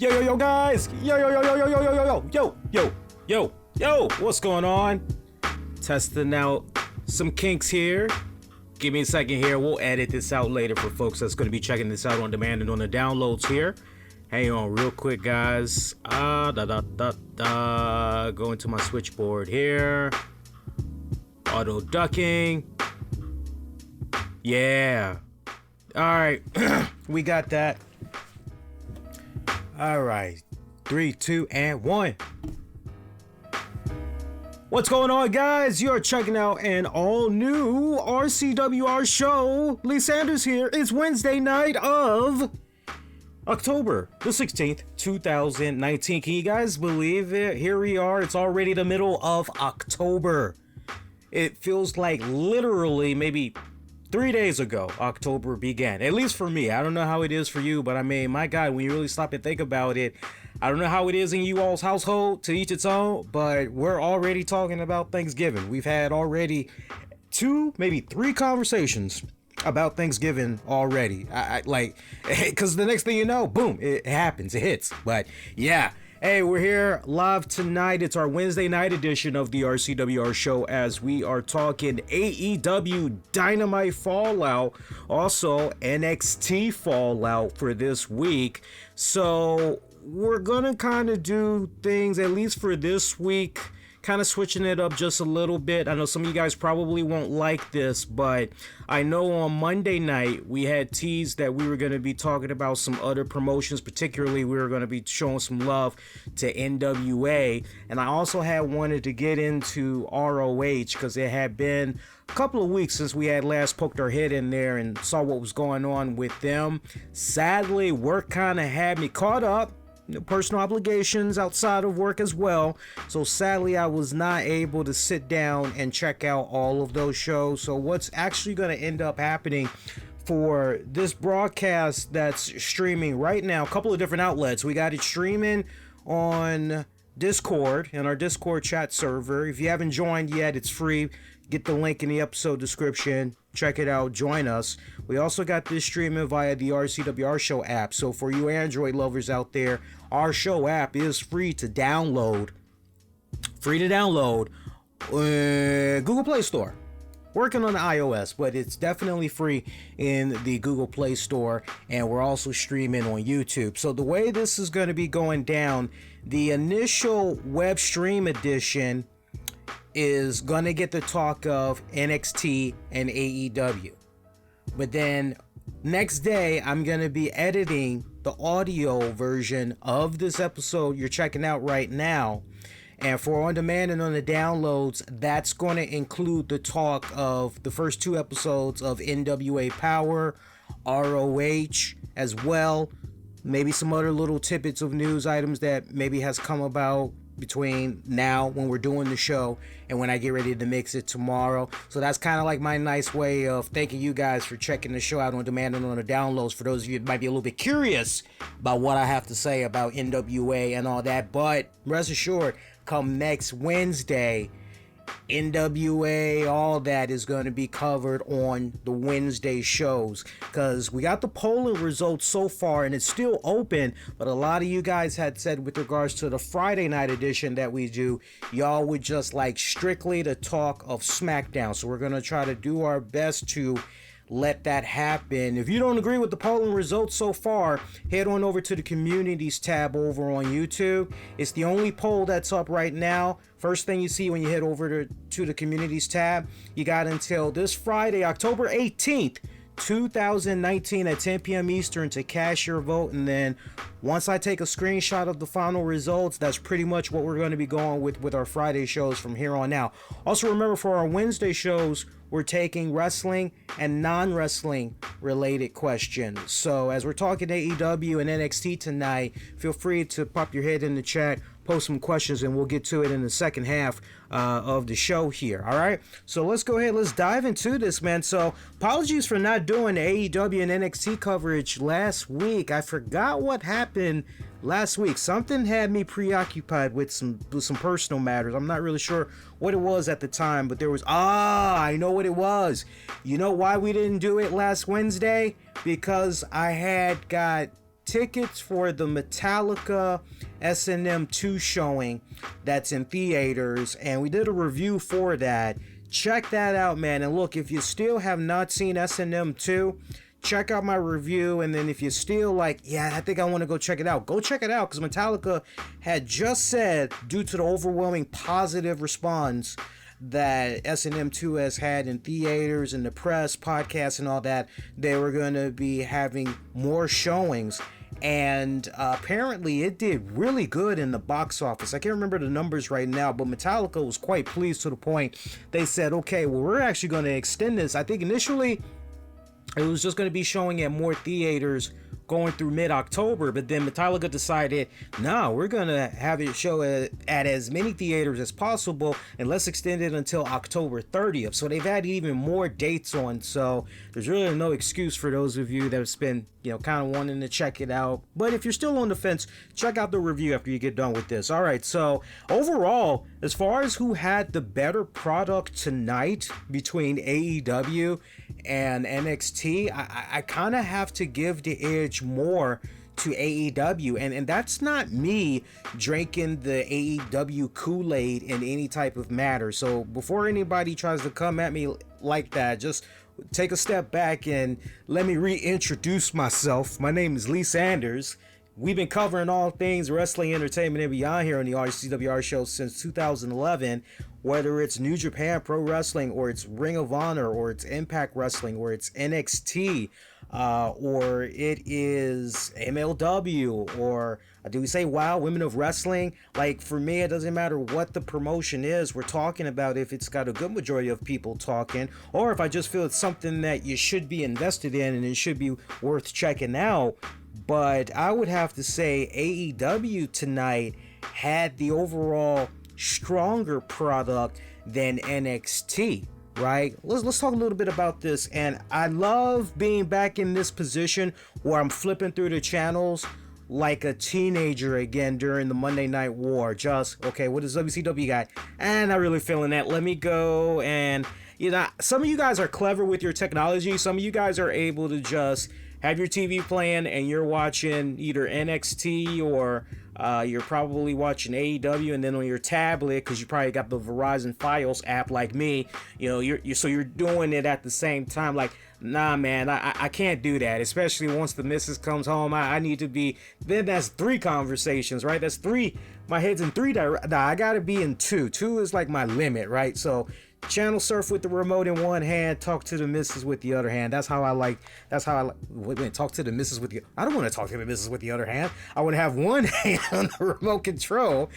Yo, guys! Yo, what's going on? Testing out some kinks here. Give me a second here. We'll edit this out later for folks that's going to be checking this out on demand and on the downloads here. Hang on real quick, guys. Go into my switchboard here. Auto ducking. Yeah. All right. We got that. All right. 3, 2, and 1. What's going on, guys? You're checking out an all-new RCWR show. Lee Sanders here. It's Wednesday night of October the 16th, 2019. Can you guys believe it? Here we are. It's already the middle of October. It feels like literally maybe 3 days ago, October began. At least for me. I don't know how it is for you, but I mean, my God, when you really stop and think about it, I don't know how it is in you all's household, to each its own, but we're already talking about Thanksgiving. We've had already 2, maybe 3 conversations about Thanksgiving already. I like, because the next thing you know, boom, it happens, it hits. But yeah. Hey, we're here live tonight. It's our Wednesday night edition of the RCWR show as we are talking AEW Dynamite Fallout, also NXT Fallout for this week. So we're gonna kind of do things, at least for this week, kind of switching it up just a little bit. I know some of you guys probably won't like this, but I know on Monday night we had teased that we were going to be talking about some other promotions. Particularly, we were going to be showing some love to NWA, and I also had wanted to get into ROH because it had been a couple of weeks since we had last poked our head in there and saw what was going on with them. Sadly, work kind of had me caught up. Personal obligations outside of work as well, so sadly I was not able to sit down and check out all of those shows. So what's actually going to end up happening for this broadcast that's streaming right now, a couple of different outlets. We got it streaming on Discord, in our Discord chat server. If you haven't joined yet, it's free. Get the link in the episode description. Check it out. Join us. We also got this streaming via the RCWR Show app. So for you Android lovers out there, our show app is free to download. Google Play Store. Working on the iOS, but it's definitely free in the Google Play Store. And we're also streaming on YouTube. So the way this is going to be going down, the initial web stream edition is going to get the talk of NXT and AEW. But then next day, I'm going to be editing the audio version of this episode you're checking out right now. And for on demand and on the downloads, that's going to include the talk of the first 2 episodes of NWA Power, ROH as well. Maybe some other little tidbits of news items that maybe has come about between now when we're doing the show and when I get ready to mix it tomorrow. So that's kind of like my nice way of thanking you guys for checking the show out on demand and on the downloads. For those of you that might be a little bit curious about what I have to say about NWA and all that, but rest assured, come next Wednesday, NWA, all that is going to be covered on the Wednesday shows, because we got the polling results so far and it's still open, but a lot of you guys had said with regards to the Friday night edition that we do, y'all would just like strictly the talk of SmackDown. So we're going to try to do our best to let that happen. If you don't agree with the polling results so far, head on over to the communities tab over on YouTube. It's the only poll that's up right now. First thing you see when you head over to the communities tab, you got until this Friday, October 18th, 2019 at 10 p.m. Eastern to cast your vote. And then once I take a screenshot of the final results, that's pretty much what we're going to be going with our Friday shows from here on out. Also remember, for our Wednesday shows, we're taking wrestling and non-wrestling related questions. So as we're talking AEW and NXT tonight, feel free to pop your head in the chat, post some questions, and we'll get to it in the second half of the show here. All right, so let's go ahead, let's dive into this, man. So apologies for not doing AEW and NXT coverage last week. I forgot what happened last week. Something had me preoccupied with some personal matters. I'm not really sure what it was at the time, but there was, I know what it was. You know why we didn't do it last Wednesday? Because I had got tickets for the Metallica S&M 2 showing that's in theaters, and we did a review for that. Check that out, man. And look, if you still have not seen S&M 2, check out my review. And then if you're still like, yeah, I think I want to go check it out, because Metallica had just said, due to the overwhelming positive response that S&M 2 has had in theaters and the press, podcasts, and all that, they were going to be having more showings. And apparently it did really good in the box office. I can't remember the numbers right now, but Metallica was quite pleased to the point they said, okay, well, we're actually going to extend this. I think initially it was just going to be showing at more theaters going through mid-October, but then Metallica decided, no, we're going to have it show at as many theaters as possible, and let's extend it until October 30th. So they've added even more dates on, so there's really no excuse for those of you that have been, kind of wanting to check it out. But if you're still on the fence, check out the review after you get done with this. All right, so overall, as far as who had the better product tonight between AEW and NXT, I kind of have to give the edge more to AEW, and that's not me drinking the AEW Kool-Aid in any type of matter. So before anybody tries to come at me like that, just take a step back and let me reintroduce myself. My name is Lee Sanders. We've been covering all things wrestling, entertainment, and beyond here on the RCWR show since 2011. Whether it's New Japan Pro Wrestling, or it's Ring of Honor, or it's Impact Wrestling, or it's NXT, or it is MLW, or do we say WOW, Women of Wrestling? Like, for me, it doesn't matter what the promotion is. We're talking about if it's got a good majority of people talking, or if I just feel it's something that you should be invested in and it should be worth checking out. But I would have to say AEW tonight had the overall stronger product than NXT, right? Let's talk a little bit about this. And I love being back in this position where I'm flipping through the channels like a teenager again during the Monday Night War. Just, okay, what does WCW got? And not really feeling that. Let me go. And, some of you guys are clever with your technology. Some of you guys are able to just have your TV playing and you're watching either NXT or you're probably watching AEW, and then on your tablet, because you probably got the Verizon Fios app like me, you're doing it at the same time. Like, nah, man, I can't do that, especially once the missus comes home. I need to be, then that's 3 conversations, right? That's 3, my head's in 3 I gotta be in 2 is like my limit, right? So channel surf with the remote in one hand, talk to the missus with the other hand. That's how I like, wait, talk to the missus with the, I don't want to talk to the missus with the other hand. I want to have one hand on the remote control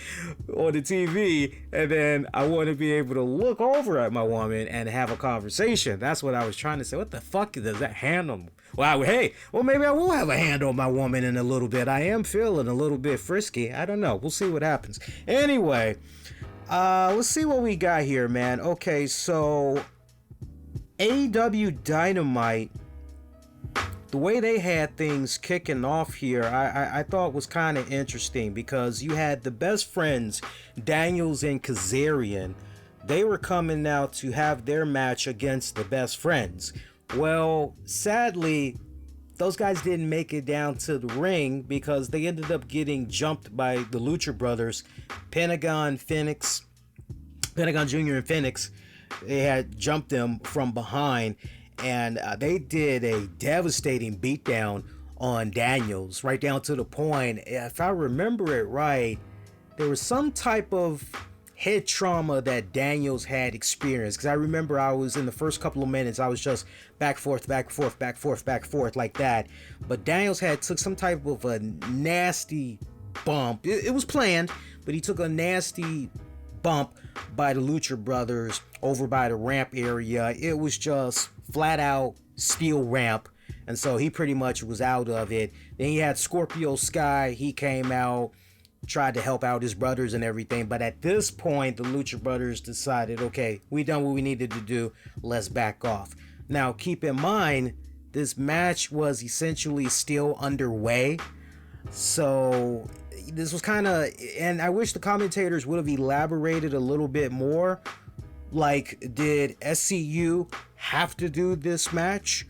on the TV, and then I want to be able to look over at my woman and have a conversation. That's what I was trying to say. What the fuck does that hand on? Well, maybe I will have a hand on my woman in a little bit. I am feeling a little bit frisky. I don't know. We'll see what happens. Anyway, let's see what we got here, man. Okay, so AEW Dynamite, the way they had things kicking off here, I thought was kind of interesting, because you had the best friends, Daniels and Kazarian. They were coming out to have their match against the best friends. Well, sadly, those guys didn't make it down to the ring because they ended up getting jumped by the Lucha Brothers, Pentagon Jr. and Phoenix. They had jumped them from behind, and they did a devastating beatdown on Daniels, right down to the point, if I remember it right, there was some type of head trauma that Daniels had experienced, because I remember I was in the first couple of minutes, I was just back forth like that. But Daniels took some type of a nasty bump. It was planned, but he took a nasty bump by the Lucha Brothers over by the ramp area. It was just flat out steel ramp, and so he pretty much was out of it. Then he had Scorpio Sky. He came out, tried to help out his brothers and everything, but at this point the Lucha Brothers decided, okay, we done what we needed to do, let's back off. Now keep in mind, this match was essentially still underway, so this was kind of, and I wish the commentators would have elaborated a little bit more. Like, did SCU have to do this match,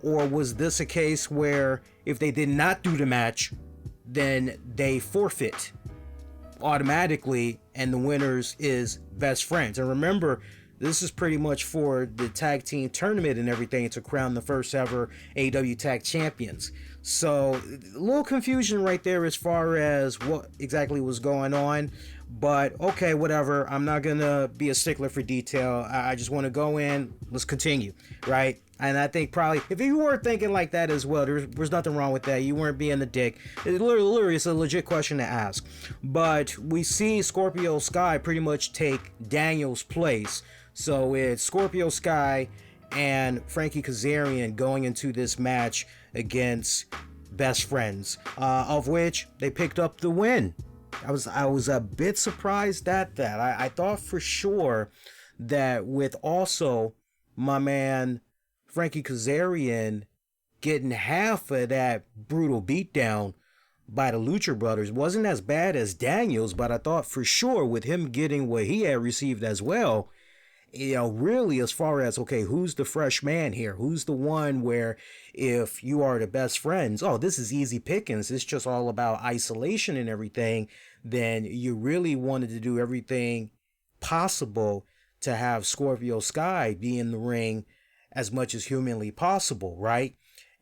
or was this a case where if they did not do the match, then they forfeit automatically, and the winners is Best Friends. And remember, this is pretty much for the tag team tournament and everything to crown the first ever AEW tag champions. So a little confusion right there as far as what exactly was going on, but okay, whatever. I'm not gonna be a stickler for detail. I just want to go in, let's continue, right? And I think probably if you were thinking like that as well, there's nothing wrong with that. You weren't being a dick. Literally, it's a legit question to ask. But we see Scorpio Sky pretty much take Daniel's place. So it's Scorpio Sky and Frankie Kazarian going into this match against Best Friends, of which they picked up the win. I was a bit surprised at that. I thought for sure that with also my man Frankie Kazarian getting half of that brutal beatdown by the Lucha Brothers wasn't as bad as Daniels, but I thought for sure with him getting what he had received as well, really as far as, okay, who's the fresh man here? Who's the one where if you are the Best Friends, oh, this is easy pickings, it's just all about isolation and everything, then you really wanted to do everything possible to have Scorpio Sky be in the ring as much as humanly possible, right?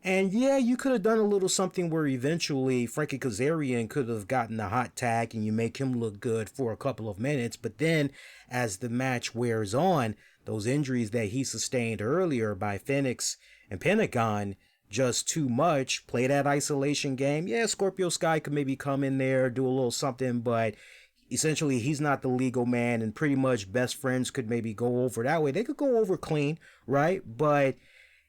And yeah, you could have done a little something where eventually Frankie Kazarian could have gotten the hot tag and you make him look good for a couple of minutes. But then as the match wears on, those injuries that he sustained earlier by Phoenix and Pentagon, just too much. Play that isolation game. Yeah, Scorpio Sky could maybe come in there, do a little something, but essentially he's not the legal man, and pretty much Best Friends could maybe go over that way. They could go over clean, right? But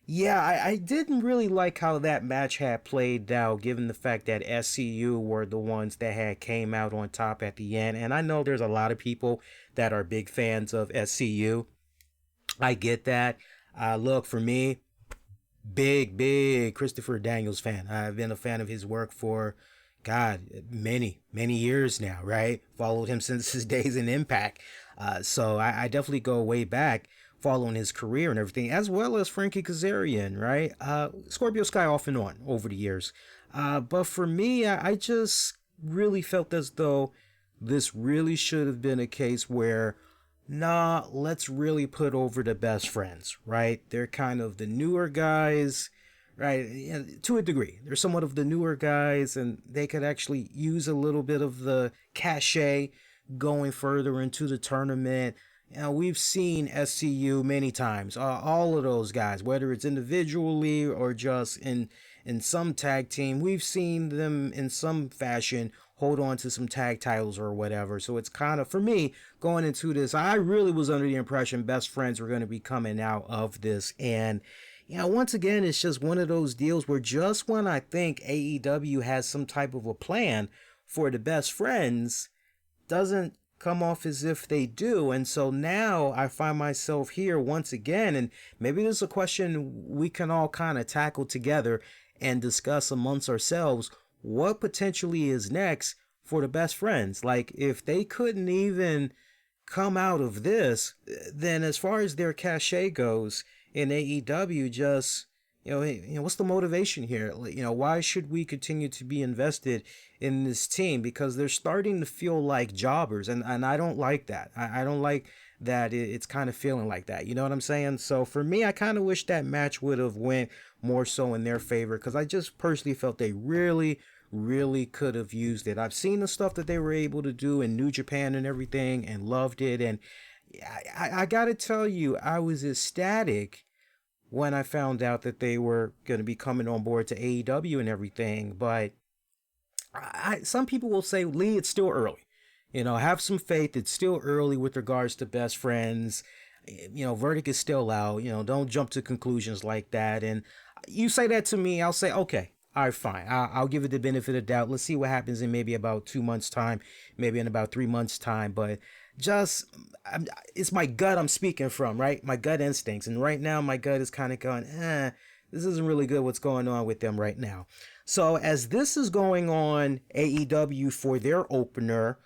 yeah, I didn't really like how that match had played out, given the fact that SCU were the ones that had came out on top at the end. And I know there's a lot of people that are big fans of SCU. I get that. Look, for me, big Christopher Daniels fan. I've been a fan of his work for, God, many years now, right? Followed him since his days in Impact. So I definitely go way back following his career and everything, as well as Frankie Kazarian, right? Scorpio Sky off and on over the years. But for me, I just really felt as though this really should have been a case where, nah, let's really put over the Best Friends, right? They're kind of the newer guys, right? To a degree, they're somewhat of the newer guys, and they could actually use a little bit of the cachet going further into the tournament. We've seen SCU many times, all of those guys, whether it's individually or just in some tag team, we've seen them in some fashion hold on to some tag titles or whatever. So it's kind of, for me, going into this, I really was under the impression Best Friends were going to be coming out of this. And, once again, it's just one of those deals where just when I think AEW has some type of a plan for the Best Friends, doesn't come off as if they do. And so now I find myself here once again, and maybe this is a question we can all kind of tackle together and discuss amongst ourselves. What potentially is next for the Best Friends? Like, if they couldn't even come out of this, then as far as their cachet goes in AEW, just what's the motivation here? Why should we continue to be invested in this team? Because they're starting to feel like jobbers, and I don't like that. I don't like that it's kind of feeling like that. You know what I'm saying? So for me, I kind of wish that match would have went more so in their favor, because I just personally felt they really could have used it. I've seen the stuff that they were able to do in New Japan and everything and loved it. And I gotta tell you, I was ecstatic when I found out that they were going to be coming on board to AEW and everything. But some people will say, Lee, it's still early. Have some faith. It's still early with regards to Best Friends. Verdict is still out. Don't jump to conclusions like that. And you say that to me, I'll say, okay, all right, fine. I'll give it the benefit of the doubt. Let's see what happens in maybe about 2 months' time, maybe in about 3 months' time. But it's my gut I'm speaking from, right? My gut instincts. And right now, my gut is kind of going, this isn't really good what's going on with them right now. So as this is going on, AEW for their opener,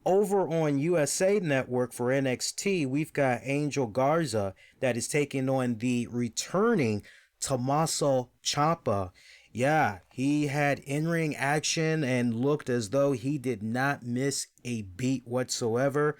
over on USA Network for NXT, we've got Angel Garza that is taking on the returning Tommaso Ciampa. Yeah, he had in-ring action and looked as though he did not miss a beat whatsoever.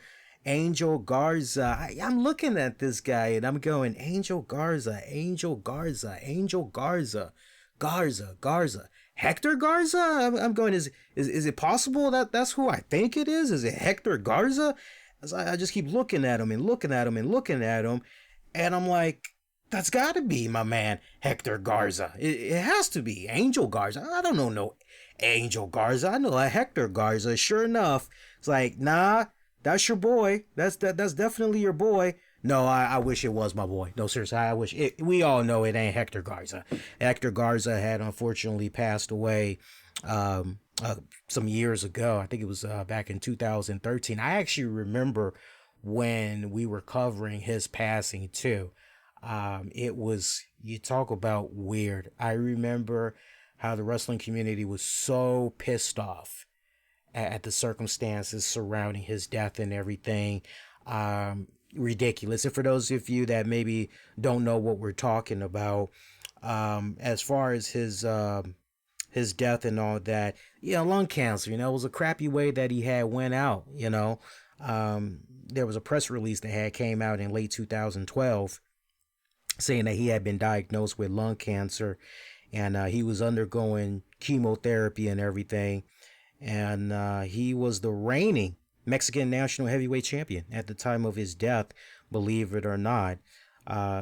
Angel Garza, I'm looking at this guy and I'm going, Angel Garza, Angel Garza, Angel Garza, Garza. Hector Garza? I'm going, is it possible that that's who I think it is? Is it Hector Garza? As I just keep looking at him and looking at him and looking at him, and I'm like, that's got to be my man Hector Garza. It has to be Angel Garza. I don't know no Angel Garza. I know a Hector Garza. Sure enough, it's like, nah, that's your boy. That's definitely your boy. No, I wish it was my boy. No, seriously, I wish it. We all know it ain't Hector Garza. Hector Garza had unfortunately passed away some years ago. I think it was back in 2013. I actually remember when we were covering his passing too. It was, you talk about weird. I remember how the wrestling community was so pissed off at the circumstances surrounding his death and everything. Ridiculous. And for those of you that maybe don't know what we're talking about, as far as his death and all that, lung cancer, it was a crappy way that he had went out, there was a press release that had came out in late 2012 saying that he had been diagnosed with lung cancer, and he was undergoing chemotherapy and everything. And he was the reigning Mexican national heavyweight champion at the time of his death, believe it or not.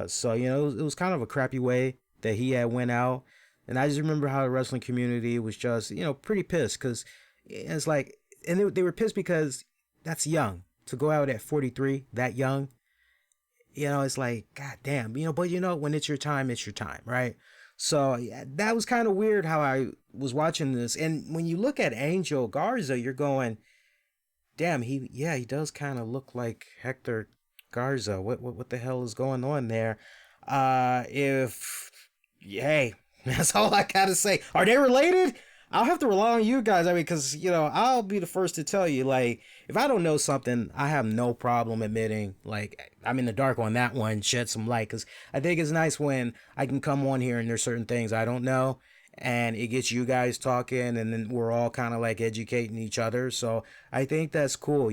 So, it was kind of a crappy way that he had went out. And I just remember how the wrestling community was just, pretty pissed, because it's like, and they were pissed because that's young to go out at 43, that young. It's like, God damn, but when it's your time, right? So yeah, that was kind of weird how I was watching this. And when you look at Angel Garza, you're going, damn, he does kind of look like Hector Garza. What the hell is going on there? Hey, that's all I gotta say. Are they related? I'll have to rely on you guys. I mean, because, I'll be the first to tell you, like, if I don't know something, I have no problem admitting, like, I'm in the dark on that one, shed some light. Because I think it's nice when I can come on here and there's certain things I don't know, and it gets you guys talking, and then we're all kind of like educating each other. So I think that's cool,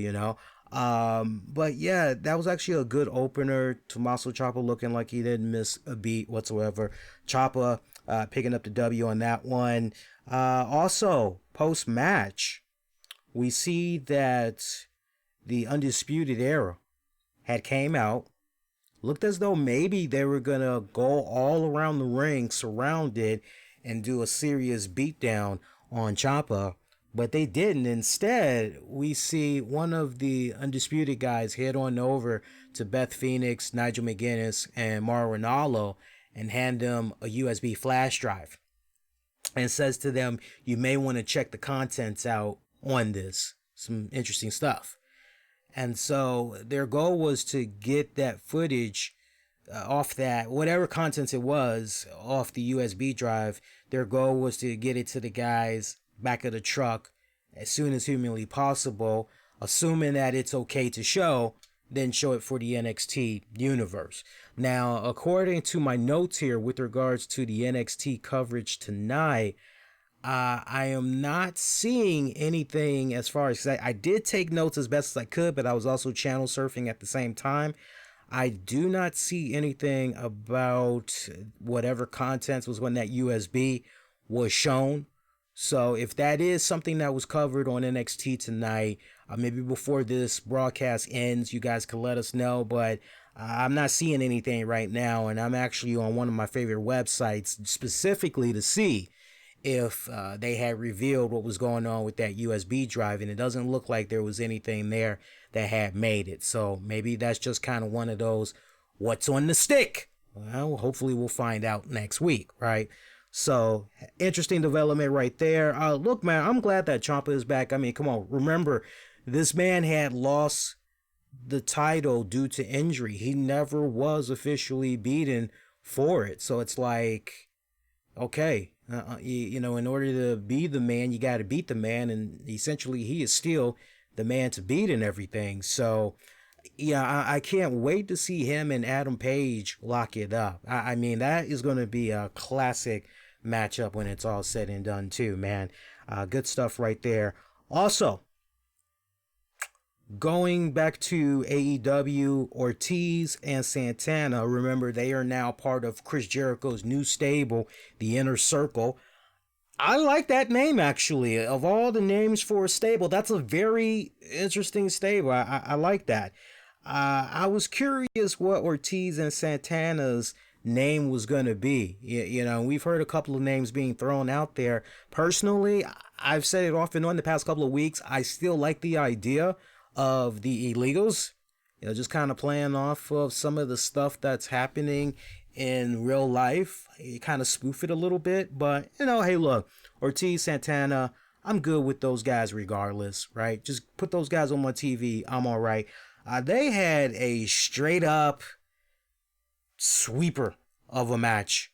But yeah, that was actually a good opener. Tommaso Ciampa looking like he didn't miss a beat whatsoever. Ciampa picking up the W on that one. Also, post-match, we see that the Undisputed Era had came out. Looked as though maybe they were going to go all around the ring, surrounded, and do a serious beatdown on Ciampa. But they didn't. Instead, we see one of the Undisputed guys head on over to Beth Phoenix, Nigel McGuinness, and Mauro Ranallo and hand them a USB flash drive. And says to them, you may want to check the contents out on this. Some interesting stuff. And so their goal was to get that footage off that, whatever contents it was, off the USB drive. Their goal was to get it to the guys back of the truck as soon as humanly possible, assuming that it's okay to show, then show it for the NXT universe. Now, according to my notes here with regards to the NXT coverage tonight, I am not seeing anything as far as, I did take notes as best as I could, but I was also channel surfing at the same time. I do not see anything about whatever contents was when that USB was shown. So if that is something that was covered on NXT tonight, maybe before this broadcast ends, you guys can let us know. But I'm not seeing anything right now, and I'm actually on one of my favorite websites specifically to see if they had revealed what was going on with that USB drive, and it doesn't look like there was anything there that had made it. So maybe that's just kind of one of those, what's on the stick? Well, hopefully we'll find out next week, right? So, interesting development right there. Look, man, I'm glad that Ciampa is back. I mean, come on. Remember, this man had lost the title due to injury. He never was officially beaten for it. So, it's like, okay, in order to be the man, you got to beat the man. And essentially, he is still the man to beat and everything. So, yeah, I can't wait to see him and Adam Page lock it up. I mean, that is going to be a classic matchup when it's all said and done too, man. Good stuff right there. Also, going back to AEW, Ortiz and Santana, remember they are now part of Chris Jericho's new stable, the Inner Circle. I like that name, actually. Of all the names for a stable, that's a very interesting stable. I like that. I was curious what Ortiz and Santana's name was going to be. You know, we've heard a couple of names being thrown out there. Personally, I've said it off and on the past couple of weeks. I still like the idea of the Illegals, you know, just kind of playing off of some of the stuff that's happening in real life. You kind of spoof it a little bit, but, you know, hey, look, Ortiz, Santana, I'm good with those guys regardless, right? Just put those guys on my TV. I'm all right. They had a straight up sweeper of a match.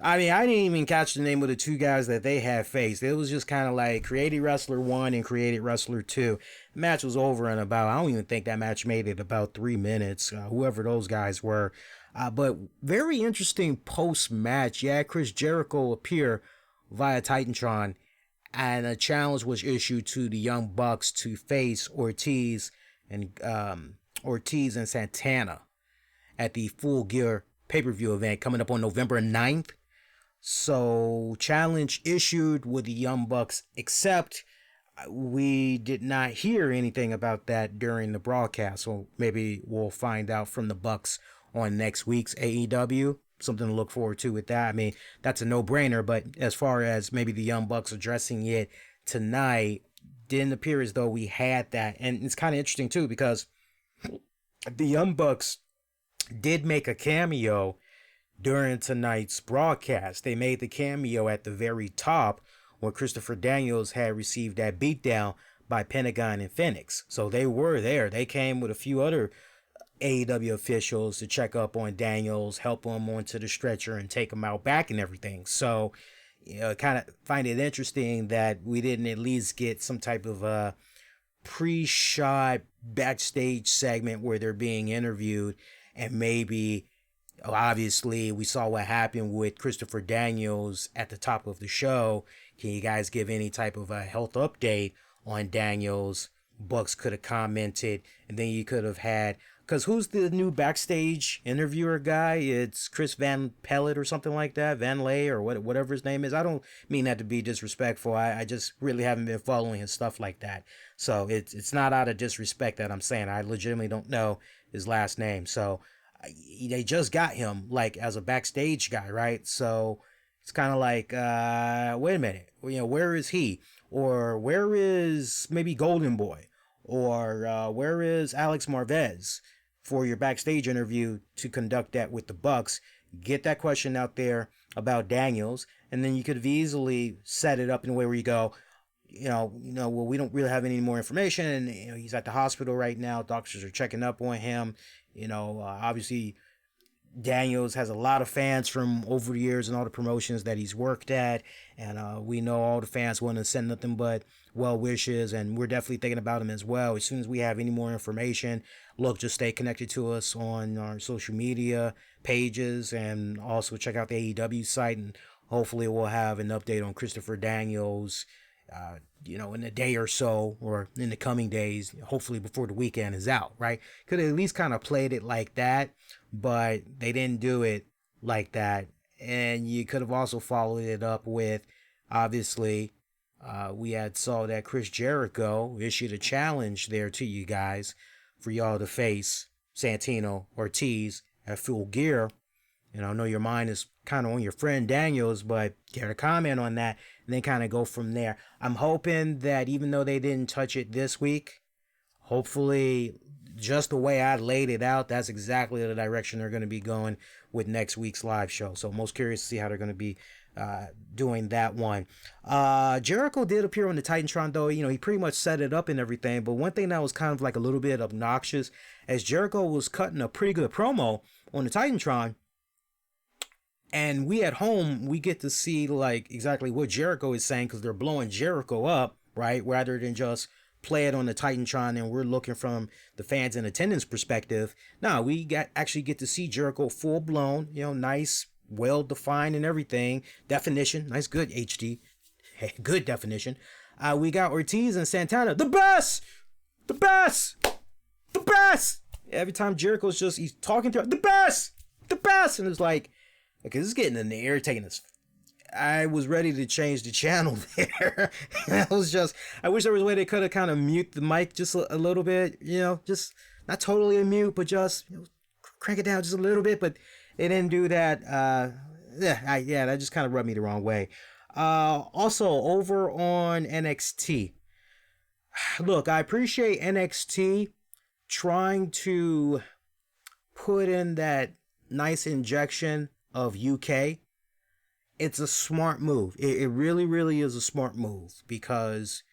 I mean, I didn't even catch the name of the two guys that they had faced. It was just kind of like Created Wrestler 1 and Created Wrestler 2. The match was over in about, I don't even think that match made it about 3 minutes, whoever those guys were. But very interesting post-match. Yeah, Chris Jericho appear via Titantron, and a challenge was issued to the Young Bucks to face Ortiz and Santana at the Full Gear pay-per-view event coming up on November 9th. So, challenge issued with the Young Bucks, except we did not hear anything about that during the broadcast. So maybe we'll find out from the Bucks on next week's AEW. Something to look forward to with that. I mean, that's a no-brainer, but as far as maybe the Young Bucks addressing it tonight, didn't appear as though we had that. And it's kind of interesting too, because the Young Bucks did make a cameo during tonight's broadcast. They made the cameo at the very top when Christopher Daniels had received that beatdown by Pentagon and Phoenix. So they were there. They came with a few other AEW officials to check up on Daniels, help him onto the stretcher and take him out back and everything. So, you know, kind of find it interesting that we didn't at least get some type of a pre-shot backstage segment where they're being interviewed. And maybe, obviously, we saw what happened with Christopher Daniels at the top of the show. Can you guys give any type of a health update on Daniels? Bucks could have commented, and then you could have had, because who's the new backstage interviewer guy? It's Chris Van Pellet or something like that, Van Lay or whatever his name is. I don't mean that to be disrespectful. I just really haven't been following his stuff like that. So it's not out of disrespect that I'm saying. I legitimately don't know his last name. So they just got him like as a backstage guy, right? So it's kind of like, wait a minute, you know, where is he? Or where is maybe Golden Boy? Or where is Alex Marvez for your backstage interview to conduct that with the Bucks? Get that question out there about Daniels, and then you could have easily set it up in a way where you go, well, we don't really have any more information, and you know, he's at the hospital right now. Doctors are checking up on him. You know, obviously Daniels has a lot of fans from over the years and all the promotions that he's worked at, and we know all the fans want to send nothing but well wishes, and we're definitely thinking about him as well. As soon as we have any more information, look, just stay connected to us on our social media pages, and also check out the AEW site, and hopefully we'll have an update on Christopher Daniels in a day or so, or in the coming days, hopefully before the weekend is out, right? Could have at least kind of played it like that, but they didn't do it like that. And you could have also followed it up with, obviously, we had saw that Chris Jericho issued a challenge there to you guys for y'all to face Santino Ortiz at Full Gear. And I know your mind is kind of on your friend Daniels, but get a comment on that and then kind of go from there. I'm hoping that even though they didn't touch it this week, hopefully just the way I laid it out, that's exactly the direction they're going to be going with next week's live show. So most curious to see how they're going to be doing that one. Jericho did appear on the Titantron, though. You know, he pretty much set it up and everything. But one thing that was kind of like a little bit obnoxious, as Jericho was cutting a pretty good promo on the Titantron, and we at home, we get to see like exactly what Jericho is saying, because they're blowing Jericho up, right? Rather than just play it on the Titantron and we're looking from the fans in attendance perspective. No, we actually get to see Jericho full blown, nice well defined and everything. Definition, nice, good HD, good definition. We got Ortiz and Santana, the best, the best, the best. Every time Jericho's he's talking to her, the best, and it's like, okay, this is getting in the irritating. I was ready to change the channel there. I wish there was a way they could have kind of mute the mic just a little bit, just not totally a mute, but just crank it down just a little bit. But they didn't do that. That just kind of rubbed me the wrong way. Also, over on NXT, look, I appreciate NXT trying to put in that nice injection of UK. It's a smart move. It really, really is a smart move, because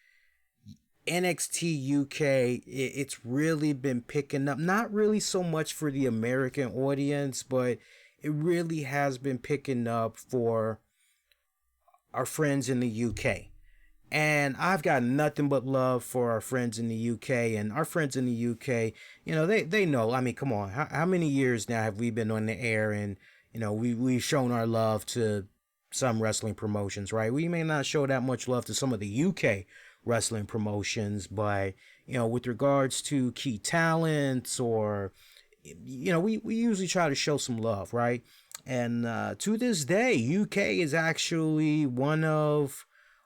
NXT UK, it's really been picking up, not really so much for the American audience, but it really has been picking up for our friends in the UK. And I've got nothing but love for our friends in the UK, and our friends in the UK, they know. I mean, come on, how many years now have we been on the air, and we've shown our love to some wrestling promotions, right? We may not show that much love to some of the UK wrestling promotions, but with regards to key talents, or we usually try to show some love, right? And to this day, UK is actually one of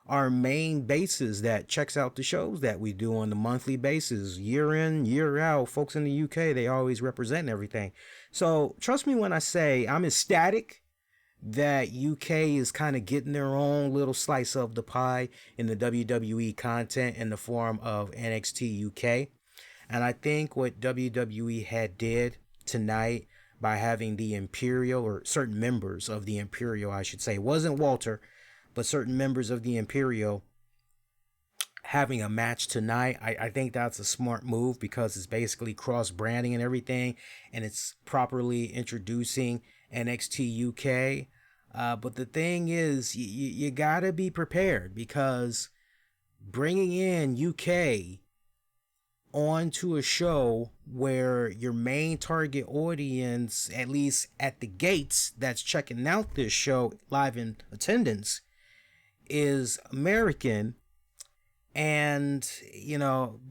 our main bases that checks out the shows that we do on a monthly basis, year in, year out. Folks in the UK, they always represent everything. So trust me when I say I'm ecstatic that UK is kind of getting their own little slice of the pie in the WWE content in the form of NXT UK. And I think what WWE had did tonight by having the Imperial, or certain members of the Imperial, I should say, it wasn't Walter, but certain members of the Imperial having a match tonight, I think that's a smart move, because it's basically cross-branding and everything, and it's properly introducing NXT UK. But the thing is, you gotta be prepared, because bringing in UK onto a show where your main target audience, at least at the gates, that's checking out this show live in attendance, is American. And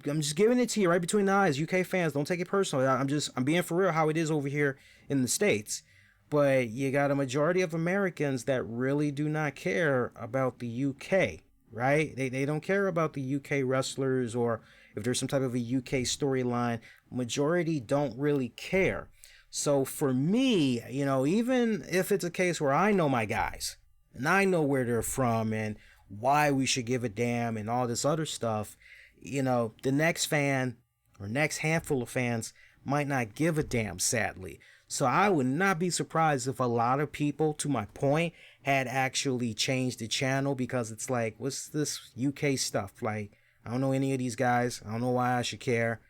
I'm just giving it to you right between the eyes, UK fans, don't take it personally. I'm being for real how it is over here in the States. But you got a majority of Americans that really do not care about the UK, right? They don't care about the UK wrestlers, or if there's some type of a UK storyline. Majority don't really care. So for me, even if it's a case where I know my guys, and I know where they're from, and why we should give a damn, and all this other stuff, the next fan, or next handful of fans, might not give a damn, sadly. So I would not be surprised if a lot of people, to my point, had actually changed the channel, because it's like, what's this UK stuff? Like, I don't know any of these guys. I don't know why I should care.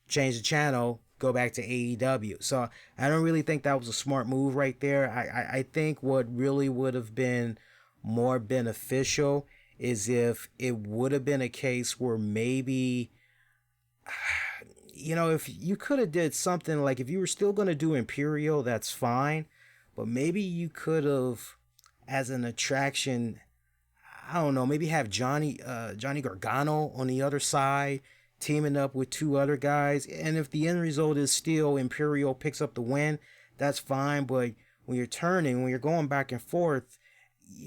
Change the channel, go back to AEW. So I don't really think that was a smart move right there. I think what really would have been more beneficial is if it would have been a case where maybe, if you could have did something like, if you were still going to do Imperial, that's fine, but maybe you could have, as an attraction, I don't know, maybe have Johnny Gargano on the other side, teaming up with two other guys. And if the end result is still Imperial picks up the win, that's fine. But when you're going back and forth,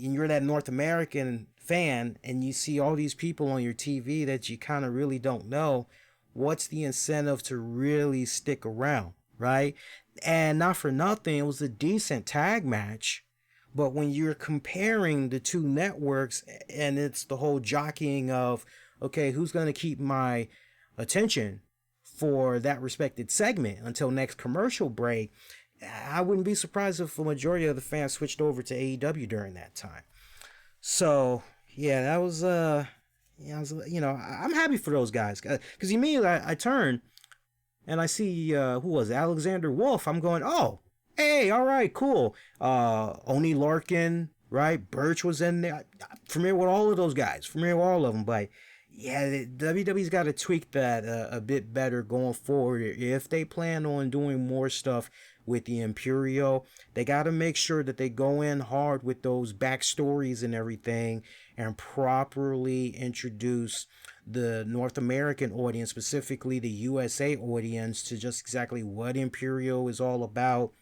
and you're that North American fan, and you see all these people on your TV that you kind of really don't know, what's the incentive to really stick around, right? And not for nothing, it was a decent tag match. But when you're comparing the two networks, and it's the whole jockeying of, okay, who's going to keep my attention for that respected segment until next commercial break, I wouldn't be surprised if a majority of the fans switched over to AEW during that time. So, yeah, that was, I'm happy for those guys. Because immediately I turn and I see, who was it? Alexander Wolf. I'm going, oh, hey, all right, cool. Oni Larkin, right? Birch was in there. Familiar with all of those guys. Familiar with all of them. But Yeah, WWE's got to tweak that a bit better going forward. If they plan on doing more stuff with the Imperial, they got to make sure that they go in hard with those backstories and everything and properly introduce the North American audience, specifically the USA audience, to just exactly what Imperial is all about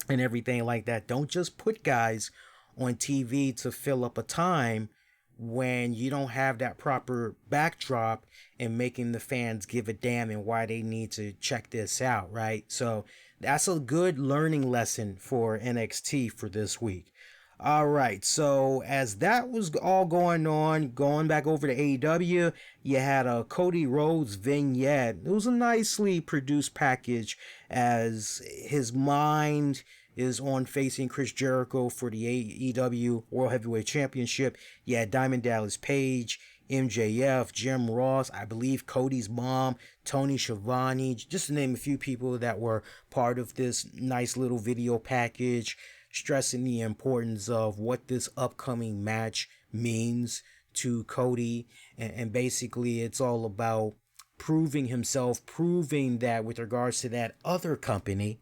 and everything like that. Don't just put guys on TV to fill up a time when you don't have that proper backdrop and making the fans give a damn and why they need to check this out, right? So that's a good learning lesson for NXT for this week. All right, so as that was all going on, going back over to AEW, you had a Cody Rhodes vignette. It was a nicely produced package as his mind is on facing Chris Jericho for the AEW World Heavyweight Championship. You had Diamond Dallas Page, MJF, Jim Ross, I believe Cody's mom, Tony Schiavone, just to name a few people that were part of this nice little video package, stressing the importance of what this upcoming match means to Cody. And basically it's all about proving himself, proving that with regards to that other company.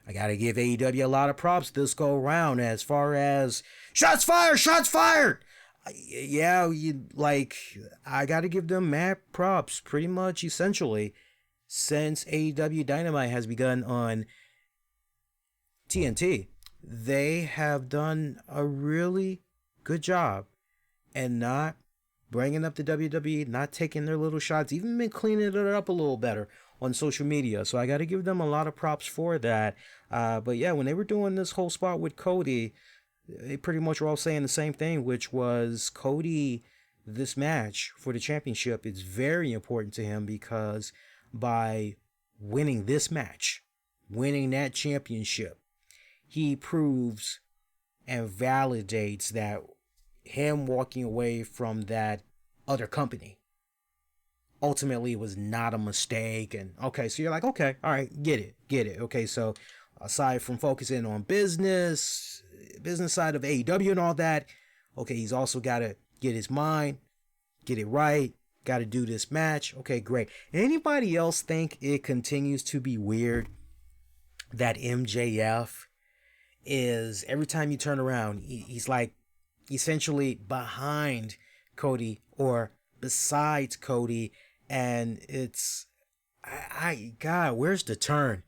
I gotta give AEW a lot of props this go around as far as shots fired, shots fired. Yeah, I gotta give them mad props pretty much essentially since AEW Dynamite has begun on TNT. They have done a really good job and not bringing up the WWE, not taking their little shots, even been cleaning it up a little better on social media. So I got to give them a lot of props for that. But yeah, when they were doing this whole spot with Cody, they pretty much were all saying the same thing, which was Cody, this match for the championship is very important to him because by winning this match, winning that championship, he proves and validates that him walking away from that other company ultimately was not a mistake. And okay, so you're like, okay, all right, get it. Okay, so aside from focusing on business side of AEW and all that, okay, he's also got to get his mind, get it right, got to do this match. Okay, great. Anybody else think it continues to be weird that MJF is, every time you turn around, he's like essentially behind Cody or besides Cody, and it's, God, where's the turn?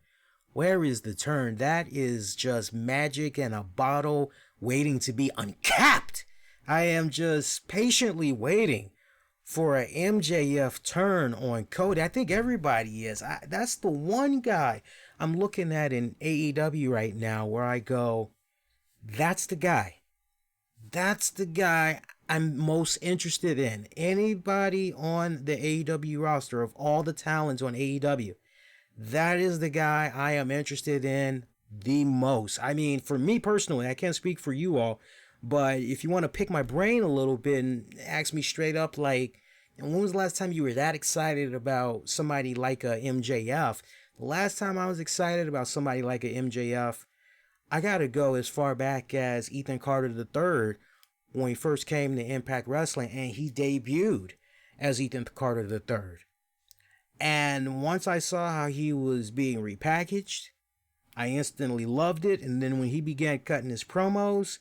Where is the turn? That is just magic in a bottle waiting to be uncapped. I am just patiently waiting for a MJF turn on Cody. I think everybody is. That's the one guy I'm looking at in AEW right now where I go, that's the guy. That's the guy I'm most interested in. Anybody on the AEW roster of all the talents on AEW, that is the guy I am interested in the most. I mean, for me personally, I can't speak for you all, but if you want to pick my brain a little bit and ask me straight up, like, and when was the last time you were that excited about somebody like a MJF? The last time I was excited about somebody like a MJF, I gotta go as far back as Ethan Carter III when he first came to Impact Wrestling and he debuted as Ethan Carter III. And once I saw how he was being repackaged, I instantly loved it. And then when he began cutting his promos,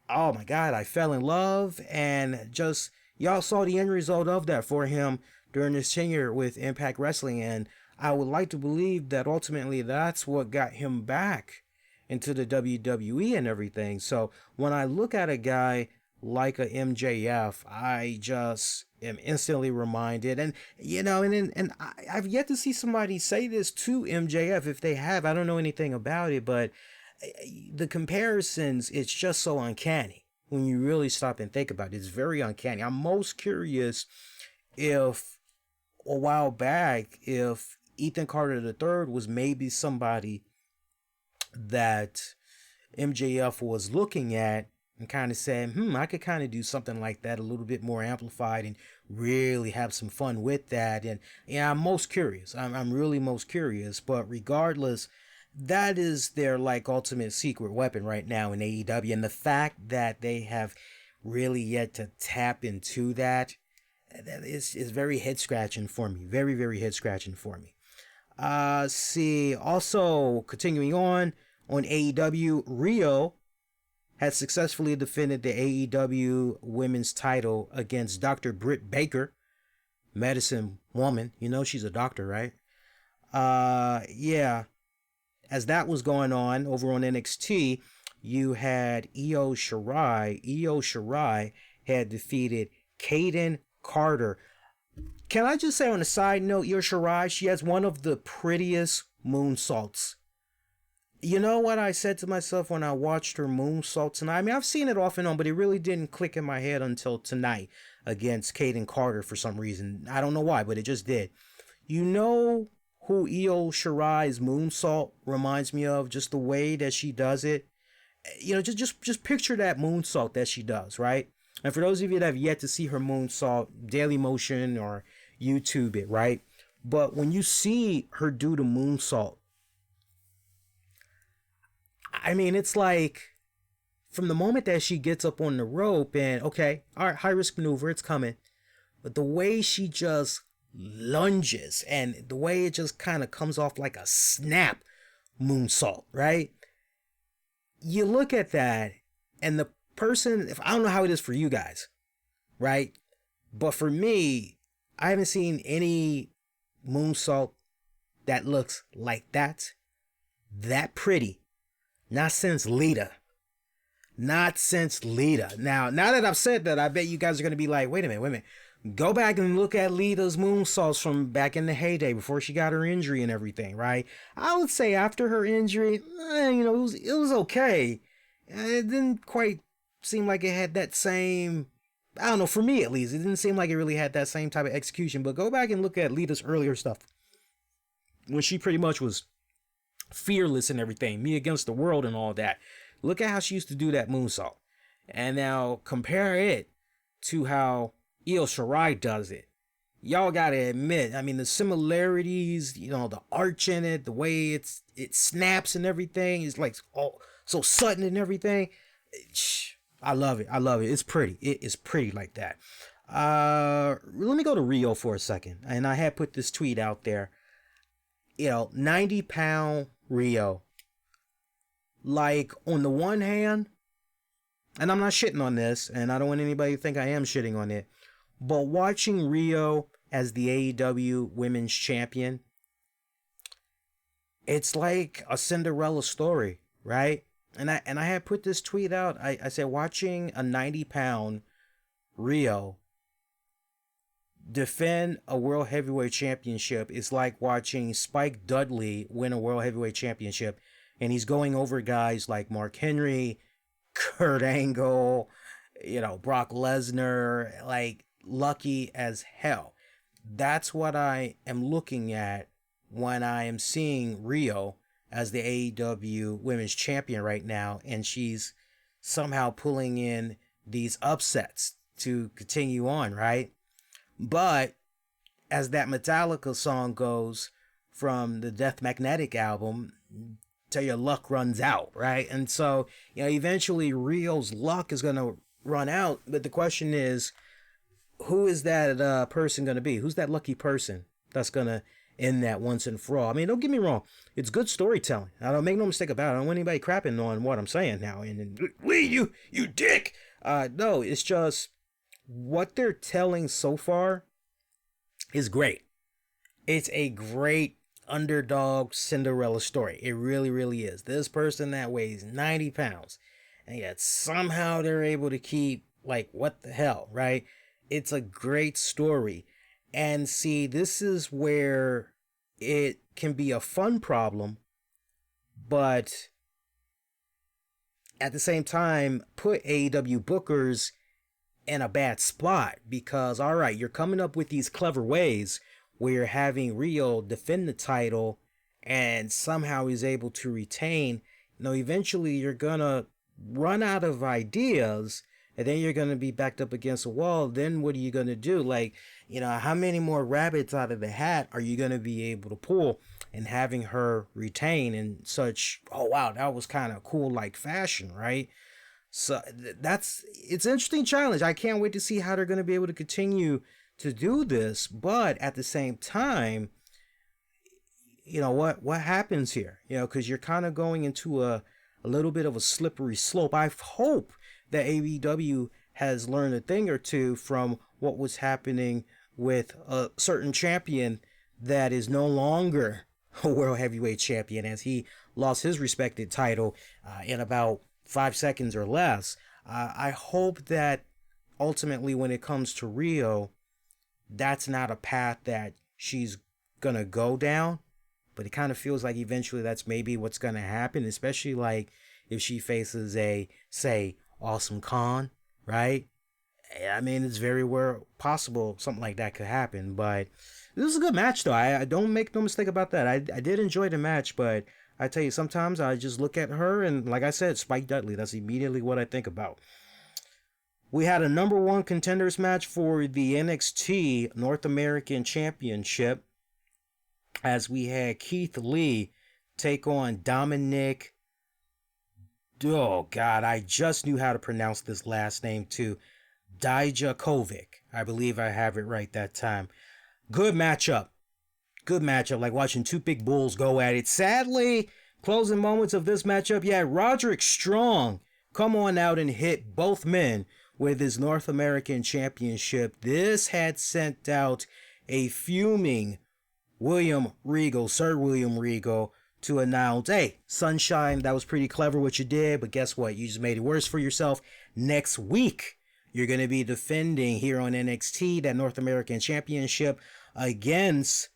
oh my God, I fell in love. And just, y'all saw the end result of that for him during his tenure with Impact Wrestling. And I would like to believe that ultimately that's what got him back into the WWE and everything. So when I look at a guy like a MJF, I just am instantly reminded. And, you know, and I've yet to see somebody say this to MJF. If they have, I don't know anything about it, but the comparisons, it's just so uncanny when you really stop and think about it. It's very uncanny. I'm most curious if a while back, if Ethan Carter III was maybe somebody that MJF was looking at and kind of saying, I could kind of do something like that, a little bit more amplified and really have some fun with that. And yeah, I'm most curious. I'm really most curious. But regardless, that is their like ultimate secret weapon right now in AEW. And the fact that they have really yet to tap into that, That is very head scratching for me. Very, very head scratching for me. See, also continuing on AEW, Rio has successfully defended the AEW women's title against Dr. Britt Baker, medicine woman. You know she's a doctor, right? Yeah. As that was going on over on NXT, you had Io Shirai. Io Shirai had defeated Kaden Carter. Can I just say on a side note, Io Shirai, she has one of the prettiest moonsaults. You know what I said to myself when I watched her moonsault tonight? I mean, I've seen it off and on, but it really didn't click in my head until tonight against Kaden Carter for some reason. I don't know why, but it just did. You know who Io Shirai's moonsault reminds me of? Just the way that she does it. You know, just picture that moonsault that she does, right? And for those of you that have yet to see her moonsault, Daily Motion or YouTube it, right? But when you see her do the moonsault, I mean, it's like from the moment that she gets up on the rope and, okay, all right, high risk maneuver, it's coming. But the way she just lunges and the way it just kind of comes off like a snap moonsault, right? You look at that and the person, if I don't know how it is for you guys, right? But for me, I haven't seen any moonsault that looks like that pretty. Not since Lita. Not since Lita. Now that I've said that, I bet you guys are going to be like, wait a minute. Go back and look at Lita's moonsaults from back in the heyday before she got her injury and everything, right? I would say after her injury, you know, it was okay. It didn't quite seem like it had that same, I don't know, for me at least, it didn't seem like it really had that same type of execution. But go back and look at Lita's earlier stuff when she pretty much was fearless and everything, me against the world and all that. Look at how she used to do that moonsault. And now compare it to how Io Shirai does it. Y'all gotta admit, I mean, the similarities, you know, the arch in it, the way it snaps and everything is like all so sudden and everything. I love it. It's pretty. It is pretty like that. Let me go to Rio for a second. And I had put this tweet out there. You know, 90-pound Rio. Like, on the one hand, and I'm not shitting on this, and I don't want anybody to think I am shitting on it, but watching Rio as the AEW Women's Champion, it's like a Cinderella story, right? And I had put this tweet out. I said, watching a 90-pound Rio defend a World Heavyweight Championship is like watching Spike Dudley win a World Heavyweight Championship. And he's going over guys like Mark Henry, Kurt Angle, you know, Brock Lesnar, like lucky as hell. That's what I am looking at when I am seeing Rio as the AEW Women's Champion right now. And she's somehow pulling in these upsets to continue on, right? But as that Metallica song goes from the Death Magnetic album, till your luck runs out, right? And so, you know, eventually Rio's luck is going to run out. But the question is, who is that person going to be? Who's that lucky person that's going to end that once and for all? I mean, don't get me wrong. It's good storytelling. I don't make no mistake about it. I don't want anybody crapping on what I'm saying now. And Lee, you dick. No, it's just what they're telling so far is great. It's a great underdog Cinderella story. It really, really is. This person that weighs 90 pounds, and yet somehow they're able to keep, like, what the hell, right? It's a great story. And see, this is where it can be a fun problem, but at the same time, put AEW bookers in a bad spot, because, all right, you're coming up with these clever ways where you're having Rio defend the title and somehow he's able to retain. You know, eventually you're gonna run out of ideas, and then you're gonna be backed up against a wall. Then what are you gonna do? Like, you know, how many more rabbits out of the hat are you gonna be able to pull? And having her retain in such, oh wow, that was kind of cool, like fashion, right? So it's an interesting challenge. I can't wait to see how they're going to be able to continue to do this, but at the same time, you know what happens here, you know, because you're kind of going into a little bit of a slippery slope. I hope that AEW has learned a thing or two from what was happening with a certain champion that is no longer a world heavyweight champion, as he lost his respected title in about 5 seconds or less. I hope that ultimately when it comes to Rio, that's not a path that she's gonna go down, but it kind of feels like eventually that's maybe what's gonna happen, especially like if she faces a, say, Awesome Khan, right? I mean, it's very well possible something like that could happen, but this is a good match, though. I don't make no mistake about that. I did enjoy the match, but I tell you, sometimes I just look at her and, like I said, Spike Dudley. That's immediately what I think about. We had a number one contenders match for the NXT North American Championship, as we had Keith Lee take on Dominic. Oh, God, I just knew how to pronounce this last name, too. Dijakovic. I believe I have it right that time. Good matchup. Good matchup. Like watching two big bulls go at it. Sadly, closing moments of this matchup, yeah, Roderick Strong come on out and hit both men with his North American Championship. This had sent out a fuming William Regal, Sir William Regal, to announce, hey, Sunshine, that was pretty clever what you did, but guess what? You just made it worse for yourself. Next week, you're going to be defending here on NXT that North American Championship against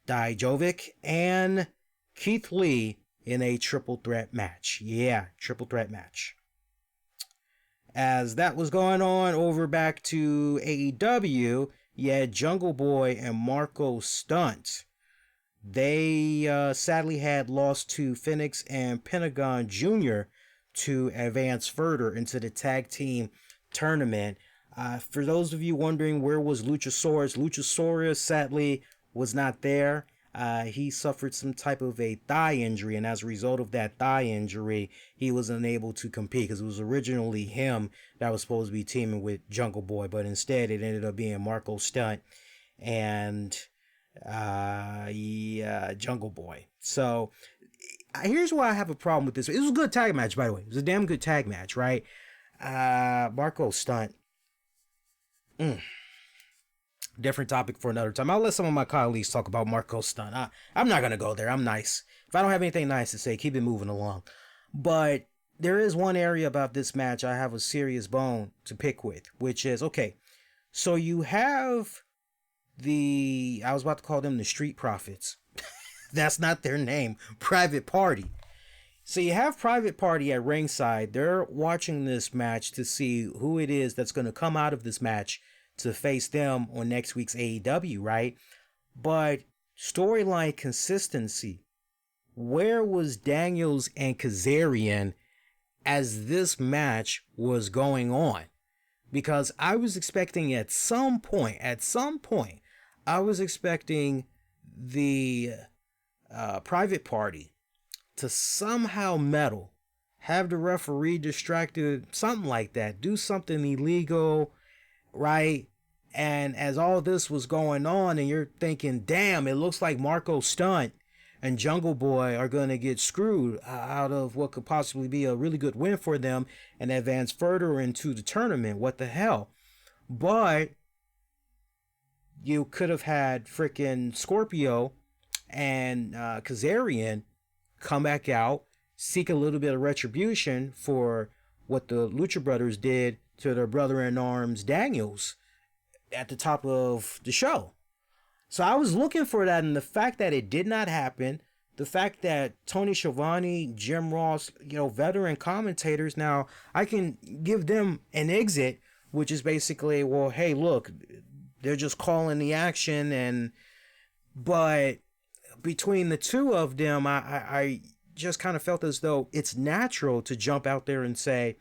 Dijakovic and Keith Lee in a triple threat match. Yeah, triple threat match. As that was going on over back to AEW, you had Jungle Boy and Marco Stunt. They sadly had lost to Phoenix and Pentagon Jr. to advance further into the tag team tournament. For those of you wondering where was Luchasaurus sadly was not there. He suffered some type of a thigh injury, and as a result of that thigh injury, he was unable to compete, because it was originally him that was supposed to be teaming with Jungle Boy, but instead it ended up being Marco Stunt and Jungle Boy. So here's why I have a problem with this. It was a good tag match, by the way. It was a damn good tag match, right? Marco Stunt. Different topic for another time. I'll let some of my colleagues talk about Marco Stunt. I'm not going to go there. I'm nice. If I don't have anything nice to say, keep it moving along. But there is one area about this match I have a serious bone to pick with, which is, okay, so you have I was about to call them the Street Profits. That's not their name. Private Party. So you have Private Party at ringside. They're watching this match to see who it is that's going to come out of this match to face them on next week's AEW, right? But storyline consistency. Where was Daniels and Kazarian as this match was going on? Because I was expecting at some point, I was expecting the Private Party to somehow meddle, have the referee distracted, something like that, do something illegal, right? And as all this was going on, and you're thinking, damn, it looks like Marco Stunt and Jungle Boy are going to get screwed out of what could possibly be a really good win for them and advance further into the tournament. What the hell? But you could have had freaking Scorpio and Kazarian come back out, seek a little bit of retribution for what the Lucha Brothers did to their brother-in-arms Daniels at the top of the show. So I was looking for that, and the fact that it did not happen, the fact that Tony Schiavone, Jim Ross, veteran commentators, now I can give them an exit, which is basically, well, hey, look, they're just calling the action, but between the two of them, I just kind of felt as though it's natural to jump out there and say,